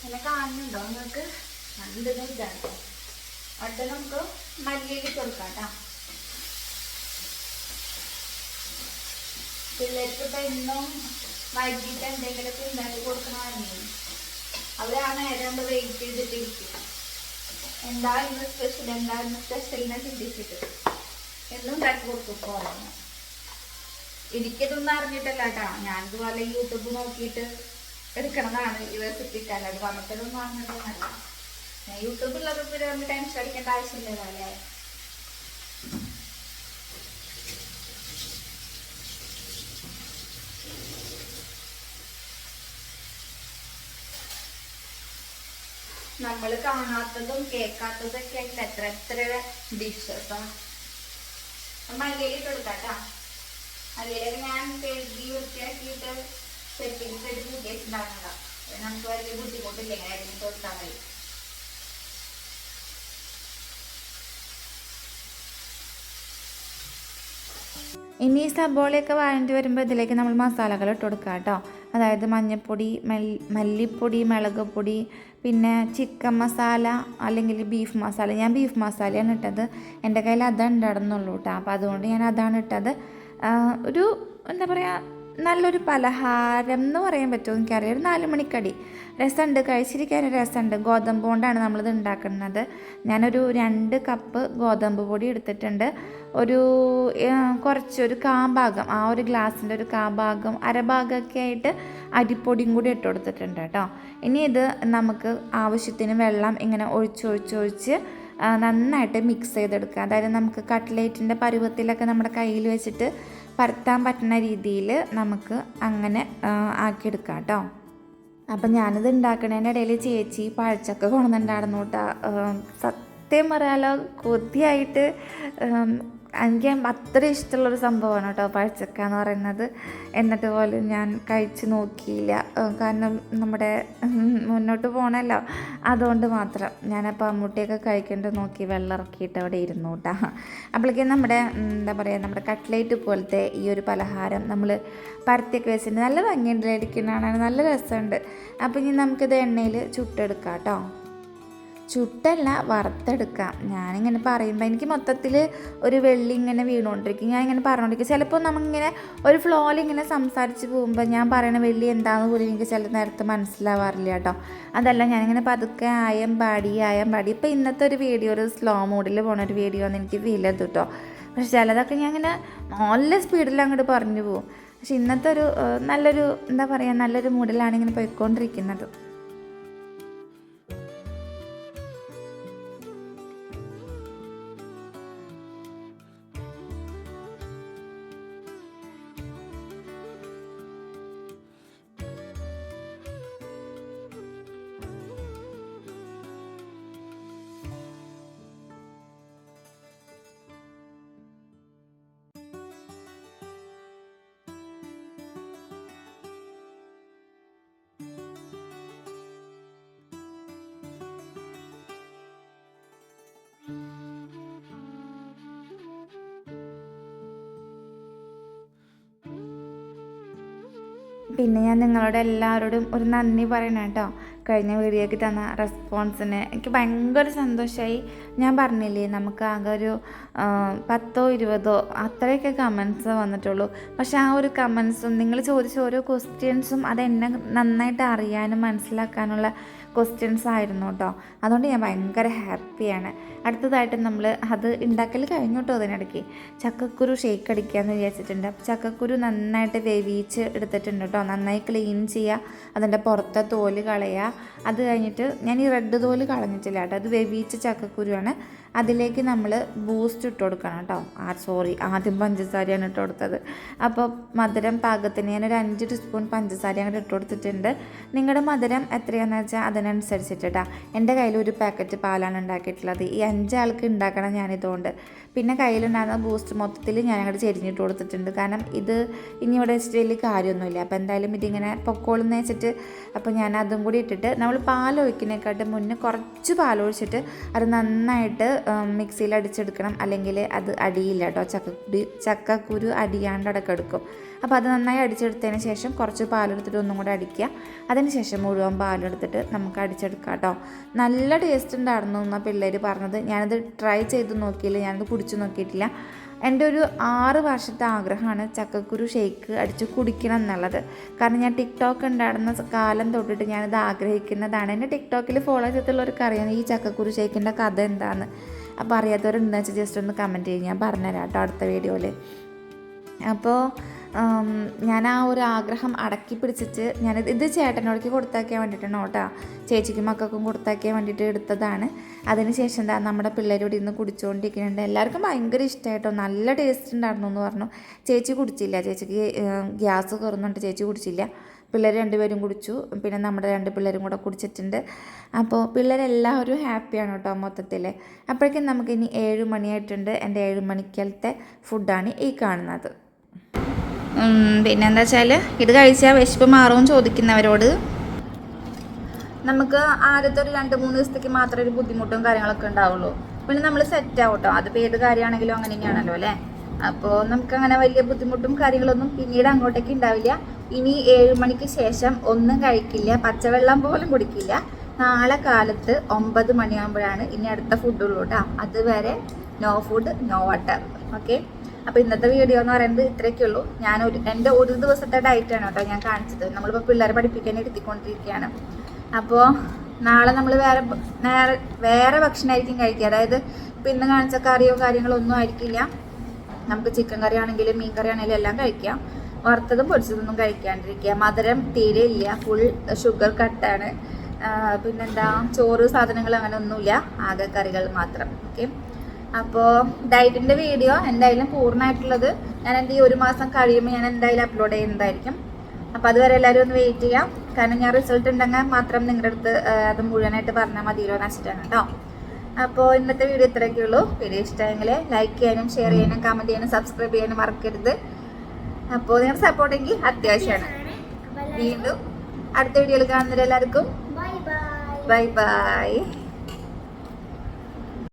[SPEAKER 3] നല്ല കാണുന്നുണ്ടോ നിങ്ങൾക്ക്? നല്ല ഇതാണ്. അടുത്ത നമുക്ക് മല്ലിയില കൊടുക്കാം കേട്ടോ. പിള്ളേർക്ക് ഇപ്പം എന്നും വൈകിട്ട് എന്തെങ്കിലുമൊക്കെ ഉണ്ടാക്കി കൊടുക്കണമായിരുന്നു. അവർ ആ നേരം വെയിറ്റ് ചെയ്തിട്ടിരിക്കും, എന്താ ഇന്ന് സ്പെഷ്യലിനെ ചിന്തിച്ചിട്ട് എന്നും ഉണ്ടാക്കി കൊടുക്കും. പോരാണ് എനിക്കിതൊന്നും അറിഞ്ഞിട്ടല്ല കേട്ടോ, ഞാനിതുപോലെ യൂട്യൂബ് നോക്കിയിട്ട് എടുക്കണതാണ് ഈ റെസിപ്പിക്ക്. അല്ലാതെ വന്നിട്ടൊന്നും അറിഞ്ഞിട്ടൊന്നല്ല. ഞാൻ യൂട്യൂബിലൊക്കെ പിന്നെ ടെൻഷൻ അടിക്കേണ്ട ആവശ്യമില്ലല്ലോ അല്ലേ. നമ്മൾ കാണാത്തതും കേൾക്കാത്തതൊക്കെ ആയിട്ട് എത്ര ഡിഷസാണ്. മല്ലിയിലിട്ട് കൊടുക്കാട്ടോ. മല്ലിയിലൊക്കെ ഞാൻ കഴുകി വൃത്തിയാക്കിയിട്ട് സെറ്റിങ്സ് എടുത്ത് ഉദ്ദേശിച്ചിട്ടുണ്ടാകുന്നതാണ്. നമുക്ക് വലിയ ബുദ്ധിമുട്ടില്ല, ഇങ്ങനെ അരിഞ്ഞ് കൊടുത്താൽ മതി.
[SPEAKER 1] ഇനി ഈ സബോളയൊക്കെ വഴണ്ടി വരുമ്പോൾ ഇതിലേക്ക് നമ്മൾ മസാലകൾ ഇട്ട് കൊടുക്കുക കേട്ടോ. അതായത് മഞ്ഞൾപ്പൊടി, മല്ലിപ്പൊടി, മുളക് പൊടി, പിന്നെ ചിക്കൻ മസാല അല്ലെങ്കിൽ ബീഫ് മസാല. ഞാൻ ബീഫ് മസാലയാണ് ഇട്ടത്, എൻ്റെ കയ്യിൽ അതുണ്ടായിരുന്നുള്ളൂ കേട്ടോ. അപ്പോൾ അതുകൊണ്ട് ഞാൻ അതാണ് ഇട്ടത്. ഒരു എന്താ പറയുക, നല്ലൊരു പലഹാരം എന്ന് പറയാൻ പറ്റുമോ എനിക്കറിയാം. ഒരു 4 മണിക്കടി രസമുണ്ട്, കഴിച്ചിരിക്കാൻ രസമുണ്ട്. ഗോതമ്പ് കൊണ്ടാണ് നമ്മളിത് ഉണ്ടാക്കുന്നത്. ഞാനൊരു 2 കപ്പ് ഗോതമ്പ് പൊടി എടുത്തിട്ടുണ്ട്. കുറച്ചൊരു കാഭാഗം, ആ ഒരു ഗ്ലാസിൻ്റെ ഒരു കാഭാഗം, അരഭാഗമൊക്കെ ആയിട്ട് അരിപ്പൊടിയും കൂടി ഇട്ട് കൊടുത്തിട്ടുണ്ട് കേട്ടോ. ഇനി ഇത് നമുക്ക് ആവശ്യത്തിന് വെള്ളം ഇങ്ങനെ ഒഴിച്ച് നന്നായിട്ട് മിക്സ് ചെയ്തെടുക്കുക. അതായത് നമുക്ക് കട്ട്ലേറ്റിൻ്റെ പരുവത്തിലൊക്കെ നമ്മുടെ കയ്യിൽ വെച്ചിട്ട് പരത്താൻ പറ്റുന്ന രീതിയിൽ നമുക്ക് അങ്ങനെ ആക്കിയെടുക്കാം കേട്ടോ. അപ്പം ഞാനിത് ഉണ്ടാക്കുന്നതിൻ്റെ ഇടയിൽ ചേച്ചി പഴച്ചക്ക കൊണ്ടുവന്നിട്ടുണ്ടായിരുന്നു കേട്ടോ. സത്യം പറയാലോ, കൊതിയായിട്ട് എനിക്ക് അത്ര ഇഷ്ടമുള്ളൊരു സംഭവമാണ് കേട്ടോ പഴച്ചക്ക എന്ന് പറയുന്നത്. എന്നിട്ട് പോലും ഞാൻ കഴിച്ച് നോക്കിയില്ല, കാരണം നമ്മുടെ മുന്നോട്ട് പോകണമല്ലോ, അതുകൊണ്ട് മാത്രം. ഞാനപ്പോൾ അമ്മൂട്ടിയൊക്കെ കഴിക്കേണ്ടത് നോക്കി വെള്ളം ഇറക്കിയിട്ട് അവിടെ ഇരുന്നു കേട്ടോ. അപ്പോഴേക്കും നമ്മുടെ എന്താ പറയുക, നമ്മുടെ കട്ട്ലേറ്റ് പോലത്തെ ഈ ഒരു പലഹാരം നമ്മൾ പരത്തിയൊക്കെ വെച്ചിട്ട് നല്ല ഭംഗിയുണ്ടായിരിക്കുന്നതാണ്, നല്ല രസമുണ്ട്. അപ്പോൾ ഇനി നമുക്കിത് എണ്ണയിൽ ചുട്ടെടുക്കാം കേട്ടോ. ചുട്ടല്ല, വറുത്തെടുക്കാം. ഞാനിങ്ങനെ പറയുമ്പോൾ എനിക്ക് മൊത്തത്തിൽ ഒരു വെള്ളി ഇങ്ങനെ വീണുകൊണ്ടിരിക്കും. ഞാനിങ്ങനെ പറഞ്ഞുകൊണ്ടിരിക്കും. ചിലപ്പോൾ നമ്മളിങ്ങനെ ഒരു ഫ്ലോയിൽ ഇങ്ങനെ സംസാരിച്ച് പോകുമ്പോൾ ഞാൻ പറയണ വെള്ളി എന്താണെന്ന് പോലും എനിക്ക് ചില നേരത്തെ മനസ്സിലാവാറില്ല കേട്ടോ. അതല്ല, ഞാനിങ്ങനെ പതുക്കെ ആയം പാടി. ഇപ്പോൾ ഇന്നത്തെ ഒരു വീഡിയോ ഒരു സ്ലോ മോഡിൽ പോണ ഒരു വീഡിയോ എന്ന് എനിക്ക് ഫീൽ ചെയ്തു കേട്ടോ. പക്ഷെ ചിലതൊക്കെ ഞാൻ ഇങ്ങനെ നല്ല സ്പീഡിൽ അങ്ങോട്ട് പറഞ്ഞു പോകും. പക്ഷെ ഇന്നത്തെ ഒരു നല്ലൊരു എന്താ പറയുക, നല്ലൊരു മൂഡിലാണ് ഇങ്ങനെ പോയിക്കൊണ്ടിരിക്കുന്നത്. പിന്നെ ഞാൻ നിങ്ങളോട് എല്ലാവരോടും ഒരു നന്ദി പറയണം കേട്ടോ. കഴിഞ്ഞ വീഡിയോയ്ക്ക് തന്ന റെസ്പോൺസിന് എനിക്ക് ഭയങ്കര സന്തോഷമായി. ഞാൻ പറഞ്ഞില്ലേ, നമുക്ക് ആകെ ഒരു 10 20 അത്രയൊക്കെ കമൻസ് വന്നിട്ടുള്ളൂ. പക്ഷെ ആ ഒരു കമൻസും നിങ്ങൾ ചോദിച്ച ഓരോ ക്വസ്റ്റ്യൻസും അതെന്നെ നന്നായിട്ട് അറിയാനും മനസ്സിലാക്കാനുള്ള ക്വസ്റ്റ്യൻസ് ആയിരുന്നു കേട്ടോ. അതുകൊണ്ട് ഞാൻ ഭയങ്കര ഹാപ്പിയാണ്. അടുത്തതായിട്ട് നമ്മൾ അത് ഉണ്ടാക്കൽ കഴിഞ്ഞു കേട്ടോ. അതിനിടയ്ക്ക് ചക്കക്കുരു ഷേക്ക് അടിക്കാമെന്ന് വിചാരിച്ചിട്ടുണ്ട്. അപ്പോൾ ചക്കക്കുരു നന്നായിട്ട് വേവിച്ച് എടുത്തിട്ടുണ്ട് കേട്ടോ. നന്നായി ക്ലീൻ ചെയ്യുക, അതിൻ്റെ പുറത്തെ തോല് കളയുക. അത് കഴിഞ്ഞിട്ട് ഞാൻ ഈ റെഡ് തോല് കളഞ്ഞിട്ടില്ല കേട്ടോ, അത് വേവിച്ച ചക്കക്കുരുവാണ്. അതിലേക്ക് നമ്മൾ ബൂസ്റ്റ് ഇട്ട് കൊടുക്കണം കേട്ടോ. ആദ്യം പഞ്ചസാരയാണ് ഇട്ട് കൊടുത്തത്. അപ്പോൾ മധുരം പാകത്തിന് ഞാനൊരു 5 ടീസ്പൂൺ പഞ്ചസാര അങ്ങോട്ട് ഇട്ട് കൊടുത്തിട്ടുണ്ട്. നിങ്ങളുടെ മധുരം എത്രയാണെന്ന് വെച്ചാൽ അതിനനുസരിച്ചിട്ട് കേട്ടോ. എൻ്റെ കയ്യിൽ ഒരു പാക്കറ്റ് പാലാണ് ഉണ്ടാക്കിയിട്ടുള്ളത്. ഈ 5 ആൾക്ക് ഉണ്ടാക്കണം ഞാനിതുകൊണ്ട്. പിന്നെ കയ്യിലുണ്ടാകുന്ന ബൂസ്റ്റ് മൊത്തത്തിൽ ഞാൻ അങ്ങോട്ട് ചെരിഞ്ഞിട്ട് കൊടുത്തിട്ടുണ്ട്. കാരണം ഇത് ഇനി ഇവിടെ വെച്ചിട്ട് വലിയ കാര്യമൊന്നുമില്ല. അപ്പോൾ എന്തായാലും ഇതിങ്ങനെ പൊക്കോളെന്ന് വെച്ചിട്ട് അപ്പോൾ ഞാൻ അതും കൂടി ഇട്ടിട്ട് നമ്മൾ പാലൊഴിക്കുന്നതിനെക്കാട്ടും മുന്നേ കുറച്ച് പാലൊഴിച്ചിട്ട് അത് നന്നായിട്ട് മിക്സിയിൽ അടിച്ചെടുക്കണം. അല്ലെങ്കിൽ അത് അടിയില്ല കേട്ടോ. ചക്കക്കുരു അടിയാണ്ട് അടക്കെടുക്കും. അപ്പോൾ അത് നന്നായി അടിച്ചെടുത്തതിന് ശേഷം കുറച്ച് പാലെടുത്തിട്ട് ഒന്നും കൂടെ അടിക്കുക. അതിന് ശേഷം മുഴുവൻ പാലെടുത്തിട്ട് നമുക്ക് അടിച്ചെടുക്കാം കേട്ടോ. നല്ല ടേസ്റ്റ് ഉണ്ടായിരുന്നു എന്നാണ് പിള്ളേർ പറഞ്ഞത്. ഞാനത് ട്രൈ ചെയ്ത് നോക്കിയില്ല, ഞാനത് കുടിച്ച് നോക്കിയിട്ടില്ല. എൻ്റെ ഒരു 6 വർഷത്തെ ആഗ്രഹമാണ് ചക്കക്കുരു ഷേക്ക് അടിച്ച് കുടിക്കണം എന്നുള്ളത്. കാരണം ഞാൻ ടിക്ടോക്ക് ഉണ്ടായിരുന്ന കാലം തൊട്ടിട്ട് ഞാനിത് ആഗ്രഹിക്കുന്നതാണ്. എൻ്റെ ടിക്ടോക്കിൽ ഫോളോ ചെയ്തിട്ടുള്ളവർക്ക് അറിയാം ഈ ചക്കക്കുരു ഷേക്കിൻ്റെ കഥ എന്താണെന്ന്. അപ്പോൾ അറിയാത്തവരുണ്ടെന്ന് വെച്ചാൽ ജസ്റ്റ് ഒന്ന് കമൻറ്റ് ചെയ്യും, ഞാൻ പറഞ്ഞുതരാം കേട്ടോ അടുത്ത വീഡിയോയിൽ. അപ്പോൾ ഞാൻ ആ ഒരു ആഗ്രഹം അടക്കി പിടിച്ചിട്ട് ഇത് ചേട്ടനോടേക്ക് കൊടുത്താക്കാൻ വേണ്ടിയിട്ടാണ് കേട്ടോ. ചേച്ചിക്കും മക്കൾക്കും കൊടുത്താക്കാൻ വേണ്ടിയിട്ട് എടുത്തതാണ്. അതിന് ശേഷം എന്താ നമ്മുടെ പിള്ളേരോട് ഇന്ന് കുടിച്ചുകൊണ്ടിരിക്കുന്നുണ്ട്. എല്ലാവർക്കും ഭയങ്കര ഇഷ്ടമായിട്ടോ, നല്ല ടേസ്റ്റ് ഉണ്ടായിരുന്നു എന്ന് പറഞ്ഞു. ചേച്ചി കുടിച്ചില്ല, ചേച്ചിക്ക് ഗ്യാസ് കയറുന്നുണ്ട്, ചേച്ചി കുടിച്ചില്ല. പിള്ളേർ 2 പേരും കുടിച്ചു. പിന്നെ നമ്മുടെ 2 പിള്ളേരും കൂടെ കുടിച്ചിട്ടുണ്ട്. അപ്പോൾ പിള്ളേരെല്ലാവരും ഹാപ്പിയാണ് കേട്ടോ മൊത്തത്തിൽ. അപ്പോഴേക്കും നമുക്കിനി 7 മണിയായിട്ടുണ്ട്. എൻ്റെ 7 മണിക്കലത്തെ ഫുഡാണ് ഈ കാണുന്നത്. പിന്നെന്താ വെച്ചാൽ ഇത് കഴിച്ചാൽ വിശപ്പ് മാറുമെന്ന് ചോദിക്കുന്നവരോട് നമുക്ക് ആദ്യത്തെ ഒരു 2-3 ദിവസത്തേക്ക് മാത്രമേ ഒരു ബുദ്ധിമുട്ടും കാര്യങ്ങളൊക്കെ ഉണ്ടാവുള്ളൂ. പിന്നെ നമ്മൾ സെറ്റ് ആവും കേട്ടോ. അതിപ്പോൾ ഏത് കാര്യമാണെങ്കിലും അങ്ങനെ തന്നെയാണല്ലോ അല്ലേ. അപ്പോൾ നമുക്കങ്ങനെ വലിയ ബുദ്ധിമുട്ടും കാര്യങ്ങളൊന്നും പിന്നീട് അങ്ങോട്ടേക്ക് ഉണ്ടാവില്ല. ഇനി 7 മണിക്ക് ശേഷം ഒന്നും കഴിക്കില്ല, പച്ചവെള്ളം പോലും കുടിക്കില്ല. നാളെ കാലത്ത് 9 മണിയാകുമ്പോഴാണ് ഇനി അടുത്ത ഫുഡുള്ളൂ കേട്ടോ. അതുവരെ no food no water. Okay. അപ്പോൾ ഇന്നത്തെ വീഡിയോ എന്ന് പറയുന്നത് ഇത്രയൊക്കെ ഉള്ളൂ. എൻ്റെ ഒരു ദിവസത്തെ ഡയറ്റാണ് കേട്ടോ ഞാൻ കാണിച്ചത്. നമ്മളിപ്പോൾ പിള്ളേരെ പഠിപ്പിക്കാൻ ഇരുത്തിക്കൊണ്ടിരിക്കുകയാണ്. അപ്പോൾ നാളെ നമ്മൾ വേറെ ഭക്ഷണമായിരിക്കും കഴിക്കുക. അതായത് ഇപ്പം ഇന്ന് കാണിച്ച കറിയോ കാര്യങ്ങളോ ഒന്നും ആയിരിക്കില്ല. നമുക്ക് ചിക്കൻ കറി ആണെങ്കിലും മീൻ കറി ആണെങ്കിലും എല്ലാം കഴിക്കാം. വറുത്തതും പൊടിച്ചതൊന്നും കഴിക്കാണ്ടിരിക്കുക. മധുരം തീരെ ഇല്ല, ഫുൾ ഷുഗർ കട്ടാണ്. പിന്നെന്താ ചോറ് സാധനങ്ങൾ അങ്ങനെ ഒന്നുമില്ല, ആകെ കറികൾ മാത്രം. ഓക്കെ. അപ്പോൾ ഡയറ്റിൻ്റെ വീഡിയോ എന്തായാലും പൂർണ്ണമായിട്ടുള്ളത് ഞാൻ എൻ്റെ ഈ 1 മാസം കഴിയുമ്പോൾ ഞാൻ എന്തായാലും അപ്ലോഡ് ചെയ്യുന്നതായിരിക്കും. അപ്പോൾ അതുവരെ എല്ലാവരും ഒന്ന് വെയിറ്റ് ചെയ്യാം. കാരണം ഞാൻ റിസൾട്ട് ഉണ്ടെങ്കിൽ മാത്രം നിങ്ങളുടെ അടുത്ത് അത് മുഴുവനായിട്ട് പറഞ്ഞാൽ മതിയല്ലോ എന്ന് വെച്ചിട്ടാണ് കേട്ടോ. അപ്പോൾ ഇന്നത്തെ വീഡിയോ ഇത്രയൊക്കെ ഉള്ളൂ. വീഡിയോ ഇഷ്ടമെങ്കിൽ ലൈക്ക് ചെയ്യാനും ഷെയർ ചെയ്യാനും കമൻറ്റ് ചെയ്യാനും സബ്സ്ക്രൈബ് ചെയ്യാനും മറക്കരുത്. അപ്പോൾ നിങ്ങളുടെ സപ്പോർട്ടെങ്കിൽ അത്യാവശ്യമാണ്. വീണ്ടും അടുത്ത വീഡിയോയിൽ കാണുന്നവരെല്ലാവർക്കും ബൈ ബൈ.